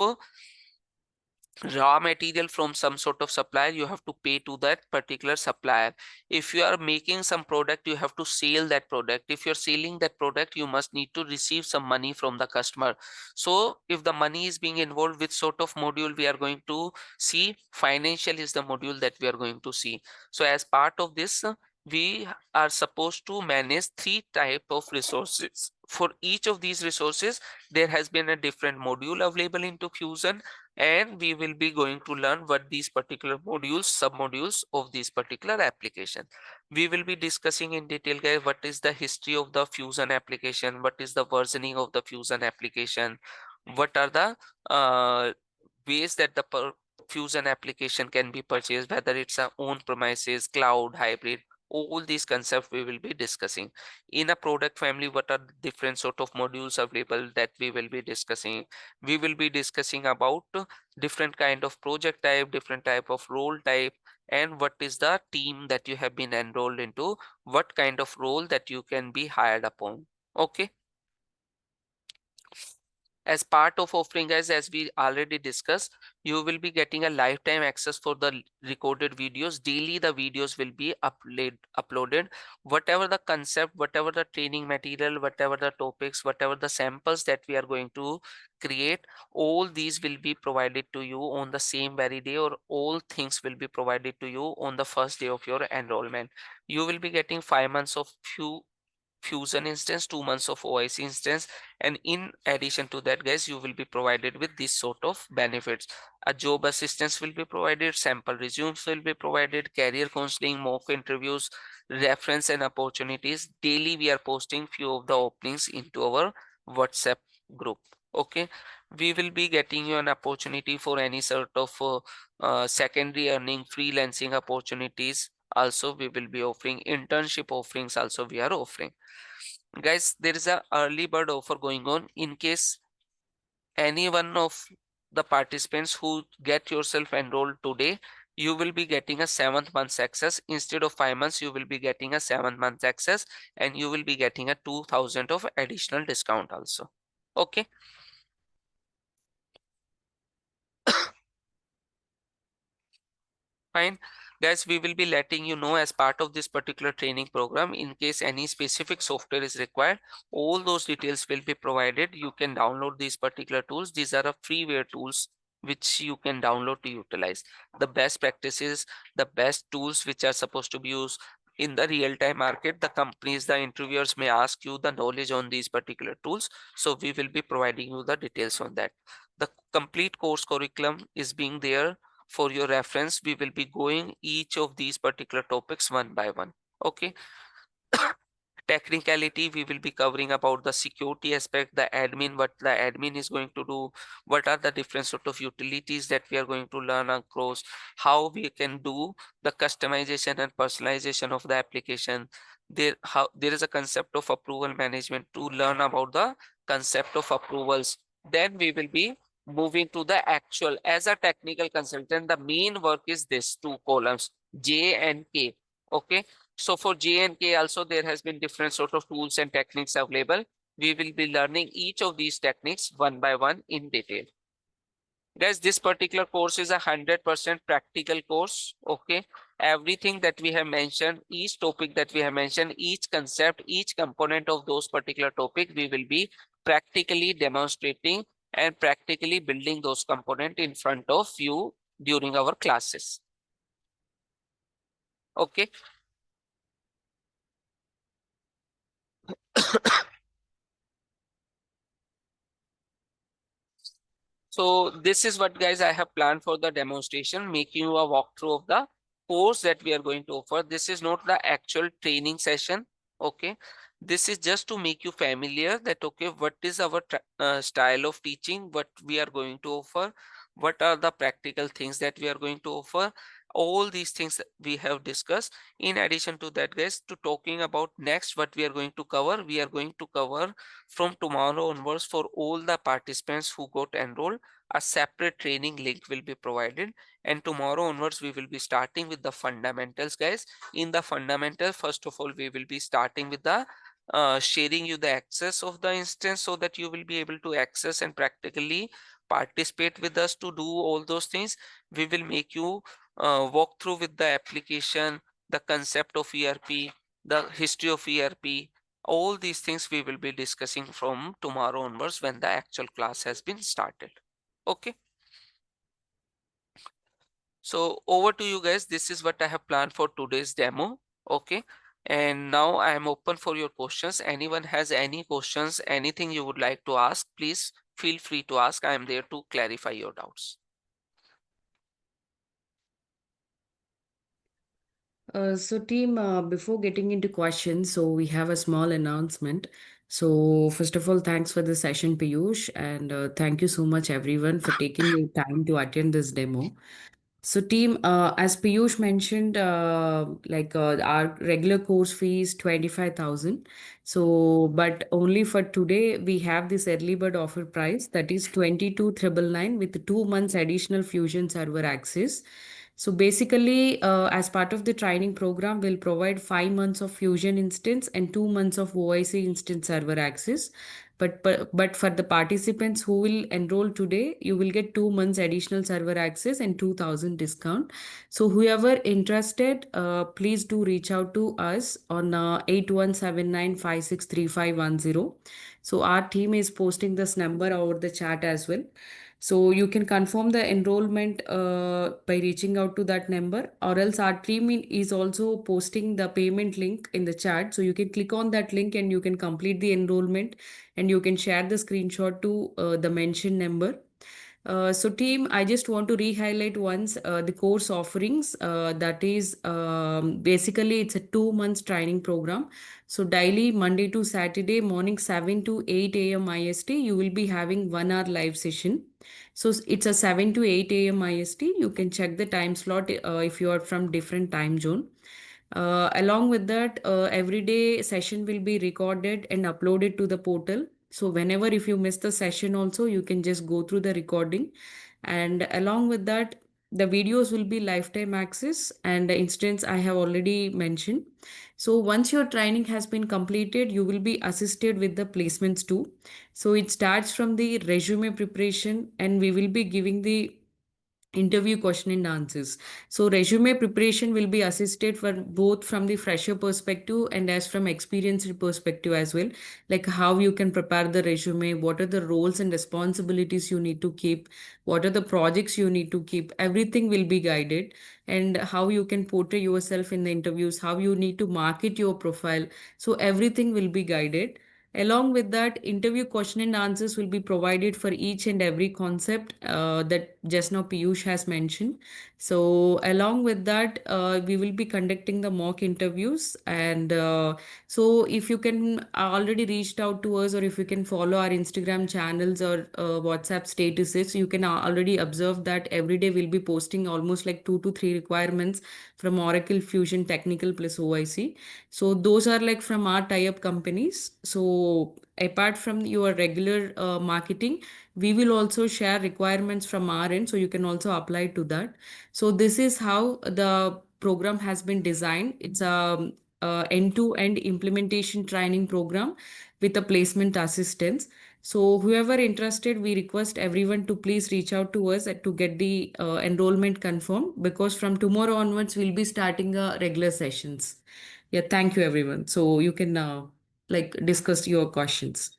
raw material from some sort of supplier, you have to pay to that particular supplier. If you are making some product, you have to sell that product. If you're selling that product, you must need to receive some money from the customer. So if the money is being involved, with sort of module we are going to see, financial is the module that we are going to see. So as part of this, we are supposed to manage three type of resources. For each of these resources, there has been a different module available into Fusion, and we will be going to learn what these particular modules, submodules of this particular application. We will be discussing in detail, guys, what is the history of the Fusion application, what is the versioning of the Fusion application, what are the ways that the Fusion application can be purchased, whether it's a own premises, cloud, hybrid. All these concepts we will be discussing. In a product family, what are the different sort of modules available, that we will be discussing. We will be discussing about different kind of project type, different type of role type, and what is the team that you have been enrolled into, what kind of role that you can be hired upon. Okay. As part of offering, guys, as we already discussed, you will be getting a lifetime access for the recorded videos. Daily the videos will be uploaded. Whatever the concept, whatever the training material, whatever the topics, whatever the samples that we are going to create, all these will be provided to you on the same very day, or all things will be provided to you on the first day of your enrollment. You will be getting 5 months of Fusion instance, 2 months of OIC instance, and in addition to that, guys, you will be provided with this sort of benefits. A job assistance will be provided, sample resumes will be provided, career counseling, mock interviews, reference and opportunities. Daily we are posting few of the openings into our WhatsApp group. Okay, we will be getting you an opportunity for any sort of secondary earning, freelancing opportunities. Also we will be offering internship offerings, also we are offering. Guys, there is a early bird offer going on. In case any one of the participants who get yourself enrolled today, you will be getting a 7 months access. Instead of 5 months, you will be getting a 7 months access, and you will be getting a 2000 of additional discount also. Okay. Fine. Guys, we will be letting you know as part of this particular training program, in case any specific software is required, all those details will be provided. You can download these particular tools. These are a freeware tools which you can download to utilize. The best practices, the best tools which are supposed to be used in the real-time market. The companies, the interviewers may ask you the knowledge on these particular tools. So we will be providing you the details on that. The complete course curriculum is being there for your reference. We will be going each of these particular topics one by one. Okay. Technicality, we will be covering about the security aspect, the admin, what the admin is going to do, what are the different sort of utilities that we are going to learn across, how we can do the customization and personalization of the application. There is a concept of approval management, to learn about the concept of approvals. Then we will be moving to the actual. As a technical consultant, the main work is this two columns, J and K. Okay. So for J and K also, there has been different sort of tools and techniques available. We will be learning each of these techniques one by one in detail. Guys, this particular course is 100% practical course. Okay. Everything that we have mentioned, each topic that we have mentioned, each concept, each component of those particular topic, we will be practically demonstrating and practically building those components in front of you during our classes. Okay. So this is what, guys, I have planned for the demonstration, making you a walkthrough of the course that we are going to offer. This is not the actual training session. Okay. This is just to make you familiar that, okay, what is our style of teaching, what we are going to offer, what are the practical things that we are going to offer. All these things that we have discussed. In addition to that, guys, to talking about next, what we are going to cover, we are going to cover from tomorrow onwards for all the participants who got enrolled. A separate training link will be provided, and tomorrow onwards we will be starting with the fundamentals, guys. In the fundamental, first of all, we will be starting with the sharing you the access of the instance, so that you will be able to access and practically participate with us to do all those things. We will make you walk through with the application, the concept of ERP, the history of ERP. All these things we will be discussing from tomorrow onwards, when the actual class has been started. Okay. So over to you, guys. This is what I have planned for today's demo. Okay. And now I am open for your questions. Anyone has any questions, anything you would like to ask, please feel free to ask. I am there to clarify your doubts. So team, before getting into questions, so we have a small announcement. So first of all, thanks for the session, Piyush, and thank you so much everyone for taking your time to attend this demo. So team, as Piyush mentioned, our regular course fee is 25,000. So, but only for today, we have this early bird offer price that is 22,999 with 2 months additional Fusion server access. So basically, as part of the training program, we'll provide 5 months of Fusion instance and 2 months of OIC instance server access. But for the participants who will enroll today, you will get 2 months additional server access and 2,000 discount. So whoever interested, please do reach out to us on 8179563510. So our team is posting this number over the chat as well. So you can confirm the enrollment by reaching out to that number, or else our team is also posting the payment link in the chat. So you can click on that link and you can complete the enrollment, and you can share the screenshot to the mentioned number. So team, I just want to re-highlight once the course offerings. That is basically it's a 2 months training program. So daily, Monday to Saturday, morning 7 to 8 a.m. IST, you will be having 1 hour live session. So it's a 7 to 8 a.m. IST. You can check the time slot if you are from different time zone. Along with that, every day session will be recorded and uploaded to the portal. So whenever if you miss the session also, you can just go through the recording. And along with that, the videos will be lifetime access and the instance I have already mentioned. So once your training has been completed, you will be assisted with the placements too. So it starts from the resume preparation, and we will be giving the interview question and answers. So resume preparation will be assisted for both from the fresher perspective and as from experienced perspective as well, like how you can prepare the resume, what are the roles and responsibilities you need to keep, what are the projects you need to keep, everything will be guided. And how you can portray yourself in the interviews, how you need to market your profile, so everything will be guided. Along with that, interview question and answers will be provided for each and every concept that just now Piyush has mentioned. So, along with that, we will be conducting the mock interviews. And so, if you can already reached out to us, or if you can follow our Instagram channels or WhatsApp statuses, you can already observe that every day we'll be posting almost like 2 to 3 requirements from Oracle Fusion Technical plus OIC. So those are like from our tie-up companies. So apart from your regular marketing, we will also share requirements from our end. So you can also apply to that. So this is how the program has been designed. It's a end-to-end implementation training program with a placement assistance. So whoever interested, we request everyone to please reach out to us to get the enrollment confirmed, because from tomorrow onwards we'll be starting regular sessions. Yeah, thank you everyone. So you can like discuss your questions.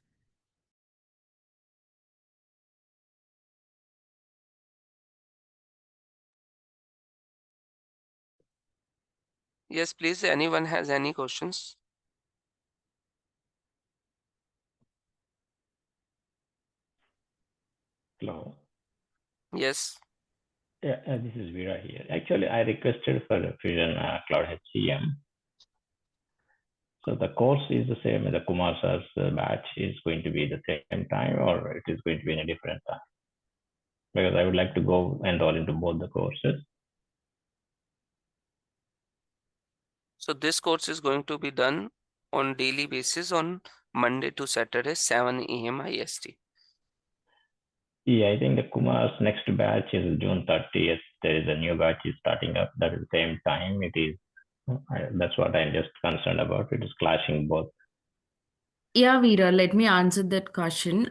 Yes, please. Anyone has any questions? Hello. Yes. Yeah, this is Veera here. Actually, I requested for the Fusion Cloud HCM. So the course is the same as the Kumar sir's batch is going to be the same time, or it is going to be in a different time? Because I would like to go enroll into both the courses. So this course is going to be done on daily basis on Monday to Saturday, 7 a.m. IST. Yeah, I think the Kumar's next batch is June 30th. There is a new batch is starting up. That is the same time. It is. That's what I'm just concerned about. It is clashing both. Yeah, Veera, let me answer that question.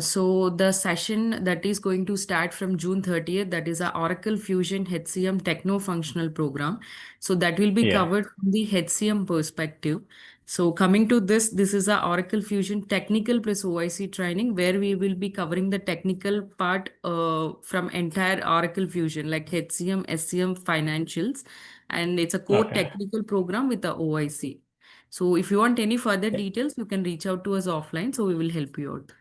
So the session that is going to start from June 30th, that is a Oracle Fusion HCM Techno-Functional Program. So that will be Yeah. covered from the HCM perspective. So coming to this is a Oracle Fusion Technical plus OIC training, where we will be covering the technical part from entire Oracle Fusion, like HCM, SCM, financials. And it's a core Okay. technical program with the OIC. So if you want any further Yeah. details, you can reach out to us offline. So we will help you out.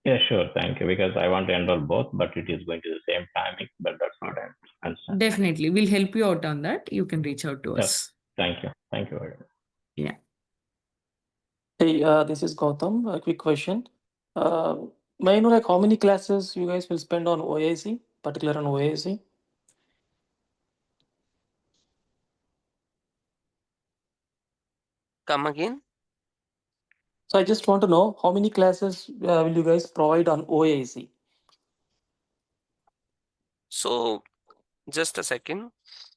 Yeah, sure. Thank you. Because I want to enroll both, but it is going to the same timing. But that's not an answer. Definitely. We'll help you out on that. You can reach out to Yes. us. Thank you. Thank you very much. Yeah. Hey, this is Gautam. A quick question. May I know like how many classes you guys will spend on OIC, particular on OIC? Come again. So I just want to know how many classes will you guys provide on OIC? So just a second.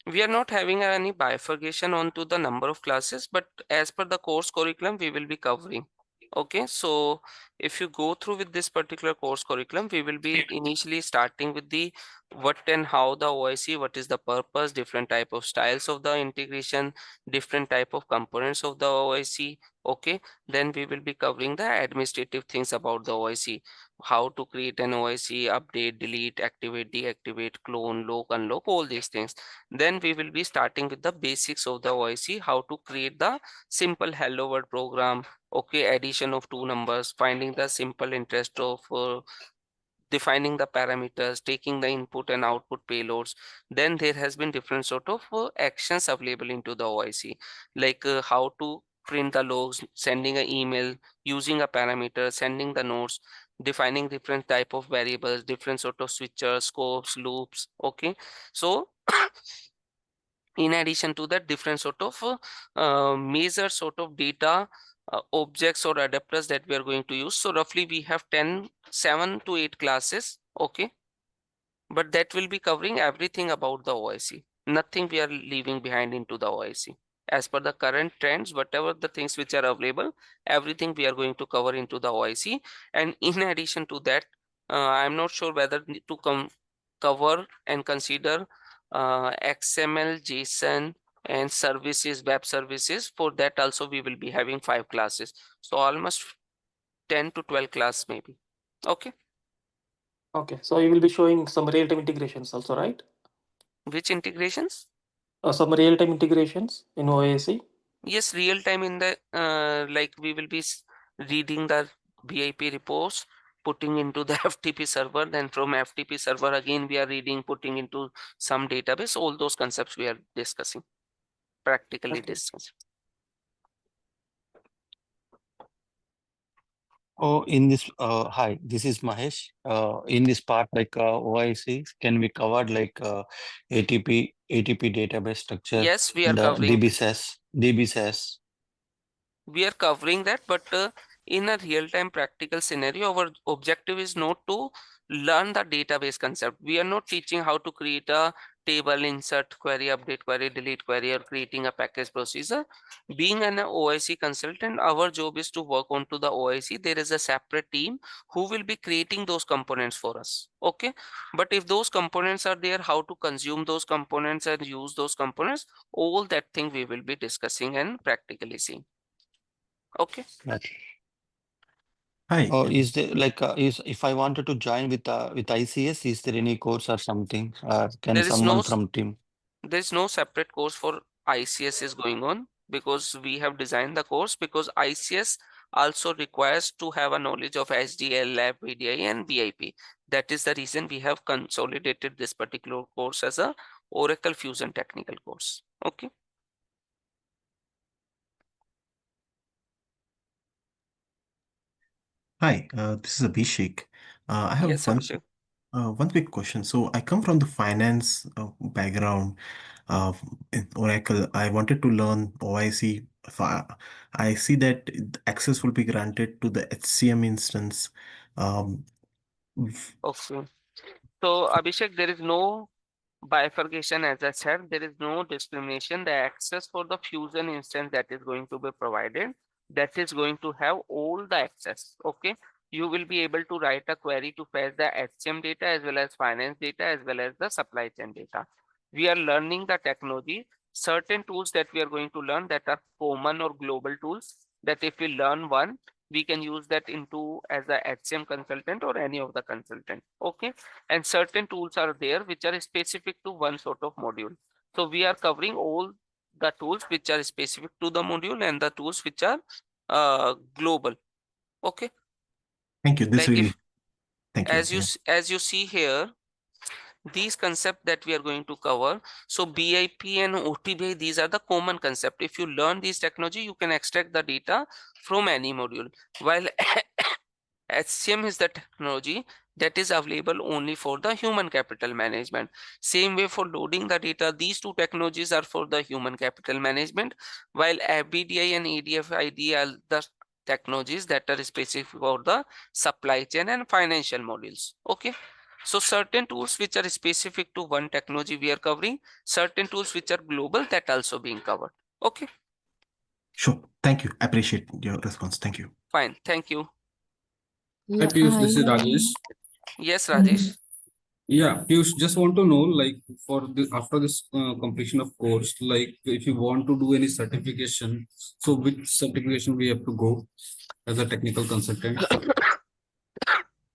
We are not having any bifurcation onto the number of classes, but as per the course curriculum, we will be covering. Okay, so if you go through with this particular course curriculum, we will be initially starting with the what and how the OIC, what is the purpose, different type of styles of the integration, different type of components of the OIC, Okay, then we will be covering the administrative things about the OIC, how to create an OIC, update, delete, activate, deactivate, clone, lock, unlock, all these things. Then we will be starting with the basics of the OIC, how to create the simple hello world program, okay, addition of two numbers, finding the simple interest of defining the parameters, taking the input and output payloads. Then there has been different sort of actions available into the OIC, like how to print the logs, sending an email, using a parameter, sending the notes, defining different type of variables, different sort of switchers, scopes, loops. Okay, so in addition to that, different sort of measure sort of data objects or adapters that we are going to use. So roughly we have 7 to 8 classes. Okay, but that will be covering everything about the OIC. Nothing we are leaving behind into the OIC. As per the current trends, whatever the things which are available, everything we are going to cover into the OIC. And in addition to that, I'm not sure whether to cover and consider XML, JSON, and services, web services. For that also we will be having 5 classes. So almost 10 to 12 class maybe. Okay. Okay, so you will be showing some real-time integrations also, right? Which integrations? Some real-time integrations in OAC. Yes, real time in the like we will be reading the VIP reports, putting into the FTP server. Then from FTP server again we are reading, putting into some database. All those concepts we are discussing, practically Okay. discussing. Oh, in this, hi, this is Mahesh. In this part, like OIC, can we cover like ATP database structure, Yes, we are the covering. DBSS. We are covering that, but in a real-time practical scenario, our objective is not to learn the database concept. We are not teaching how to create a table, insert query, update query, delete query, or creating a package procedure. Being an OIC consultant, our job is to work onto the OIC. There is a separate team who will be creating those components for us. Okay, but if those components are there, how to consume those components and use those components, all that thing we will be discussing and practically seeing. Okay. Hi. Or is there like is if I wanted to join with ICS, is there any course or something? Can There is someone no from team? there is no separate course for ICS is going on, because we have designed the course because ICS also requires to have a knowledge of HDL, Lab, VDI, and VIP. That is the reason we have consolidated this particular course as a Oracle Fusion technical course. Okay. Hi, this is Abhishek. I have Yes, Abhishek. one quick question. So I come from the finance background in Oracle. I wanted to learn OIC. I see that access will be granted to the HCM instance. Um, Okay. So Abhishek, there is no bifurcation. As I said, there is no discrimination. The access for the Fusion instance that is going to be provided, that is going to have all the access. Okay, you will be able to write a query to fetch the HCM data as well as finance data as well as the supply chain data. We are learning the technology. Certain tools that we are going to learn that are common or global tools, that if we learn one, we can use that into as a HCM consultant or any of the consultant. Okay, and certain tools are there which are specific to one sort of module. So we are covering all the tools which are specific to the module and the tools which are global. Okay. Thank you. This Like really, if thank you. as you see here, these concepts that we are going to cover. So BIP and OTBI, these are the common concept. If you learn this technology, you can extract the data from any module. While HCM is the technology that is available only for the human capital management. Same way for loading the data, these two technologies are for the human capital management, while BDI and ADFID are the technologies that are specific for the supply chain and financial modules. Okay. So certain tools which are specific to one technology we are covering, certain tools which are global that also being covered. Okay. Sure. Thank you. I appreciate your response. Thank you. Fine. Thank you. Yeah, Piyush, this is yeah. Rajesh. Yes, Rajesh. Yeah, Piyush, just want to know, like, for the after this completion of course, like, if you want to do any certification, so which certification we have to go as a technical consultant?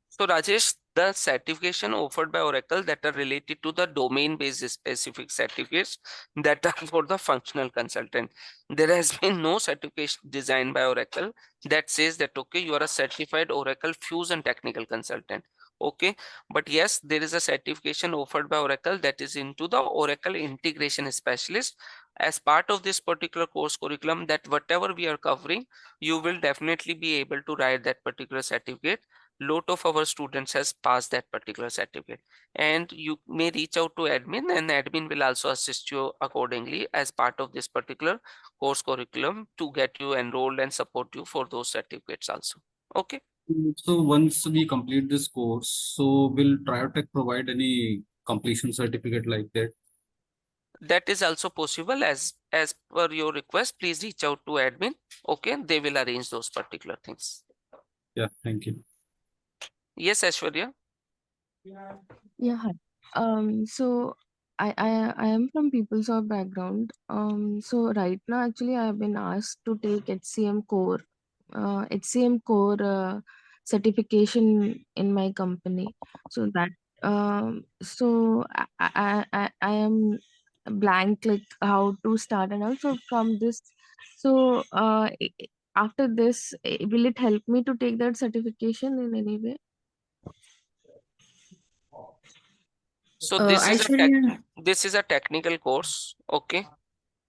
So Rajesh, the certification offered by Oracle that are related to the domain-based specific certificates that are for the functional consultant. There has been no certification designed by Oracle that says that, okay, you are a certified Oracle Fusion technical consultant. Okay, but yes, there is a certification offered by Oracle that is into the Oracle integration specialist. As part of this particular course curriculum, that whatever we are covering, you will definitely be able to write that particular certificate. Lot of our students has passed that particular certificate, and you may reach out to admin, and admin will also assist you accordingly as part of this particular course curriculum to get you enrolled and support you for those certificates also. Okay, So once we complete this course, so will Triotech provide any completion certificate like that? that is also possible. As per your request, please reach out to admin. Okay, they will arrange those particular things. Yeah, thank you. Yes, Aishwarya. Yeah, hi. So I am from PeopleSoft background. So right now actually I have been asked to take HCM core certification in my company. So that I am blank like how to start, and also from this. So after this, will it help me to take that certification in any way? So this is a Aishwarya, technical course. Okay,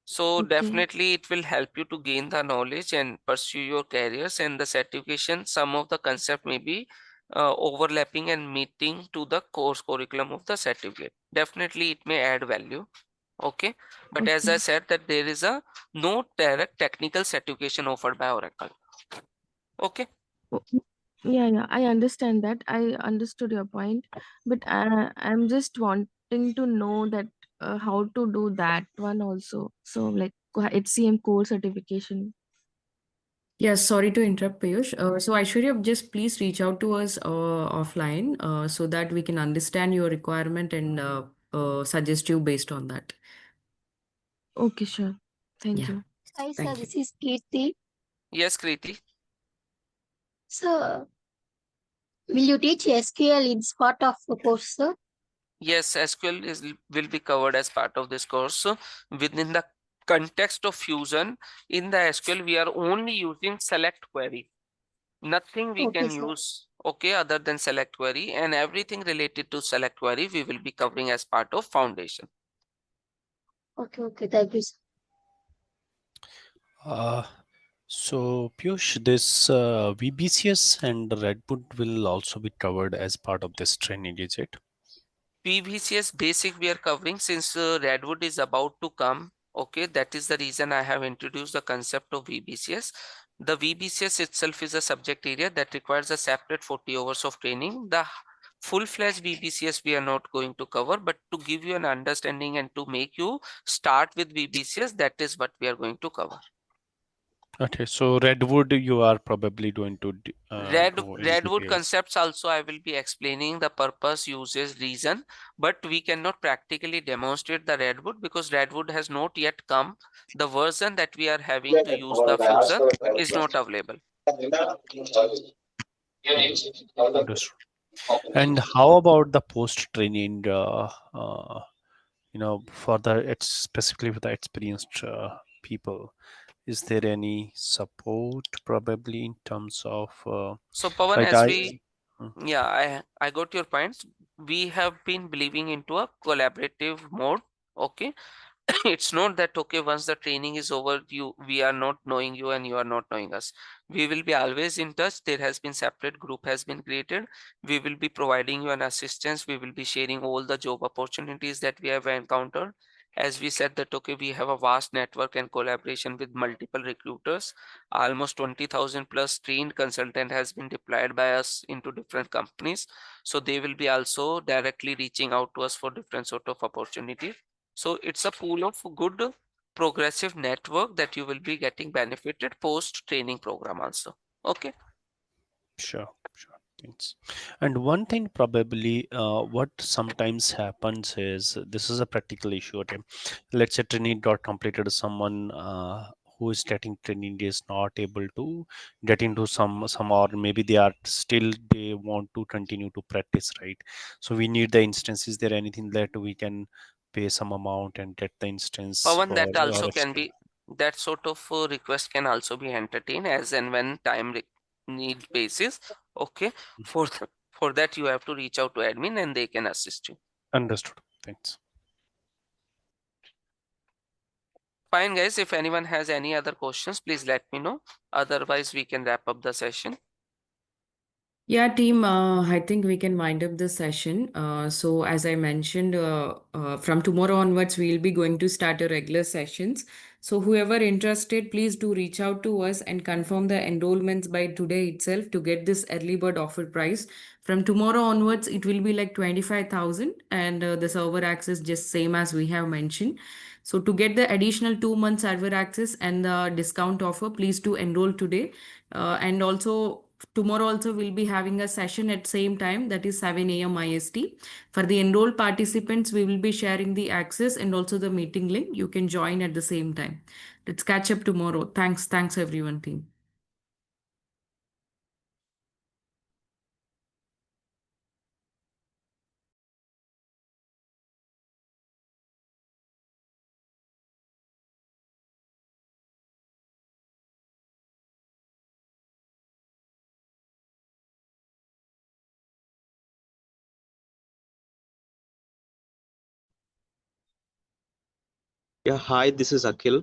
so Okay. definitely it will help you to gain the knowledge and pursue your careers, and the certification, some of the concept may be overlapping and meeting to the course curriculum of the certificate. Definitely it may add value. Okay, but as I Okay. said that there is a no direct technical certification offered by Oracle. Okay. Oh, yeah, yeah, I understand that. I understood your point, but I'm just wanting to know that how to do that one also. So like HCM core certification. yes, sorry to interrupt, Piyush. So Aishwarya, just please reach out to us offline so that we can understand your requirement and suggest you based on that. Okay, sure. Thank Yeah, you. Hi, sir. thank you. This is Kirti. Yes, Kriti. So, will you teach SQL in part of the course, sir? Yes, SQL will be covered as part of this course. So within the context of Fusion, in the SQL, we are only using select query. Nothing we Okay, can sir. use, okay, other than select query, and everything related to select query, we will be covering as part of foundation. Okay, okay. Thank you, sir. Uh, so Piyush, this VBCS and Redwood will also be covered as part of this training, is it? VBCS basic we are covering since Redwood is about to come. Okay, that is the reason I have introduced the concept of VBCS. The VBCS itself is a subject area that requires a separate 40 hours of training. The full-fledged VBCS we are not going to cover, but to give you an understanding and to make you start with VBCS, that is what we are going to cover. Okay, so Redwood you are probably going to go in Redwood details. concepts also I will be explaining the purpose, uses, reason, but we cannot practically demonstrate the Redwood because Redwood has not yet come. The version that we are having to use the Fusion is not available. Understood. And how about the post-training, for it's specifically for the experienced people? Is there any support probably in terms of So Pawan, like as I we yeah, I got your points. We have been believing into a collaborative mode. Okay. It's not that okay, once the training is over, we are not knowing you and you are not knowing us. We will be always in touch. There has been separate group has been created. We will be providing you an assistance. We will be sharing all the job opportunities that we have encountered. As we said that okay, we have a vast network and collaboration with multiple recruiters. Almost 20,000 plus trained consultant has been deployed by us into different companies. So they will be also directly reaching out to us for different sort of opportunities. So it's a pool of good progressive network that you will be getting benefited post training program also. Okay. sure. Thanks. And one thing probably what sometimes happens is this is a practical issue. Okay, let's say training got completed. Someone who is getting training is not able to get into some, or maybe they want to continue to practice, right? So we need the instance. Is there anything that we can pay some amount and get the instance Pawan, for that also our can be, that sort of request can also be entertained as and when time need basis. Okay, for that you have to reach out to admin and they can assist you. Understood. Thanks. Fine, guys. If anyone has any other questions, please let me know. Otherwise, we can wrap up the session. Yeah, team, I think we can wind up the session. So as I mentioned, from tomorrow onwards, we'll be going to start a regular sessions. So whoever interested, please do reach out to us and confirm the enrollments by today itself to get this early bird offer price. From tomorrow onwards, it will be like 25,000 and the server access just same as we have mentioned. So to get the additional 2 months server access and the discount offer, please do enroll today. And also tomorrow also we'll be having a session at same time, that is 7 a.m. IST. For the enrolled participants, we will be sharing the access and also the meeting link. You can join at the same time. Let's catch up tomorrow. Thanks everyone, team. Yeah, hi, this is Akhil.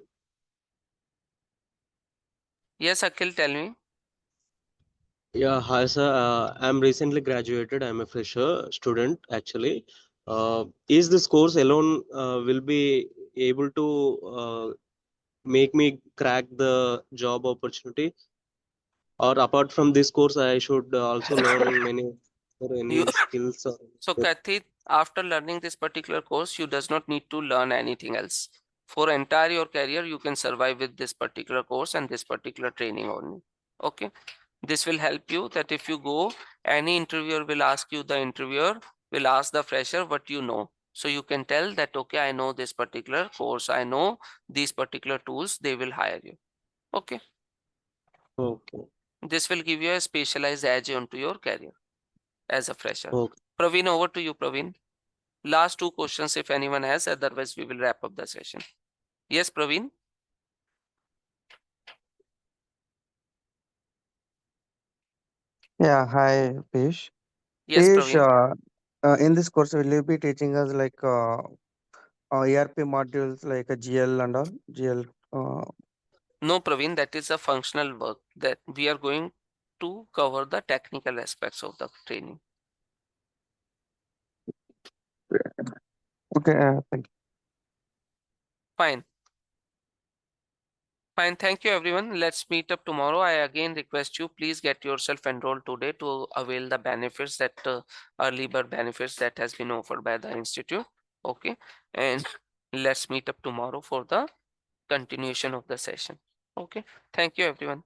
Yes, Akhil, tell me. Yeah, hi, sir. I'm recently graduated. I'm a fresher student, actually. Is this course alone will be able to make me crack the job opportunity? Or apart from this course, I should also learn many or You any skills. so Kathit, after learning this particular course, you does not need to learn anything else. For entire your career, you can survive with this particular course and this particular training only. Okay. This will help you that if you go, any interviewer will ask you, the interviewer will ask the fresher what you know. So you can tell that, okay, I know this particular course, I know these particular tools, they will hire you. Okay. Okay. This will give you a specialized edge onto your career as a fresher. Okay. Praveen, over to you, Praveen. Last two questions if anyone has, otherwise we will wrap up the session. Yes, Praveen. Yeah, hi, Piyush. Yes, Piyush, Praveen. in this course, will you be teaching us like ERP modules like a GL and all? GL. No, Praveen, that is a functional work that we are going to cover the technical aspects of the training. Okay, thank you. Fine. Fine. Thank you, everyone. Let's meet up tomorrow. I again request you, please get yourself enrolled today to avail the benefits that early bird benefits that has been offered by the institute. Okay. And let's meet up tomorrow for the continuation of the session. Okay. Thank you, everyone.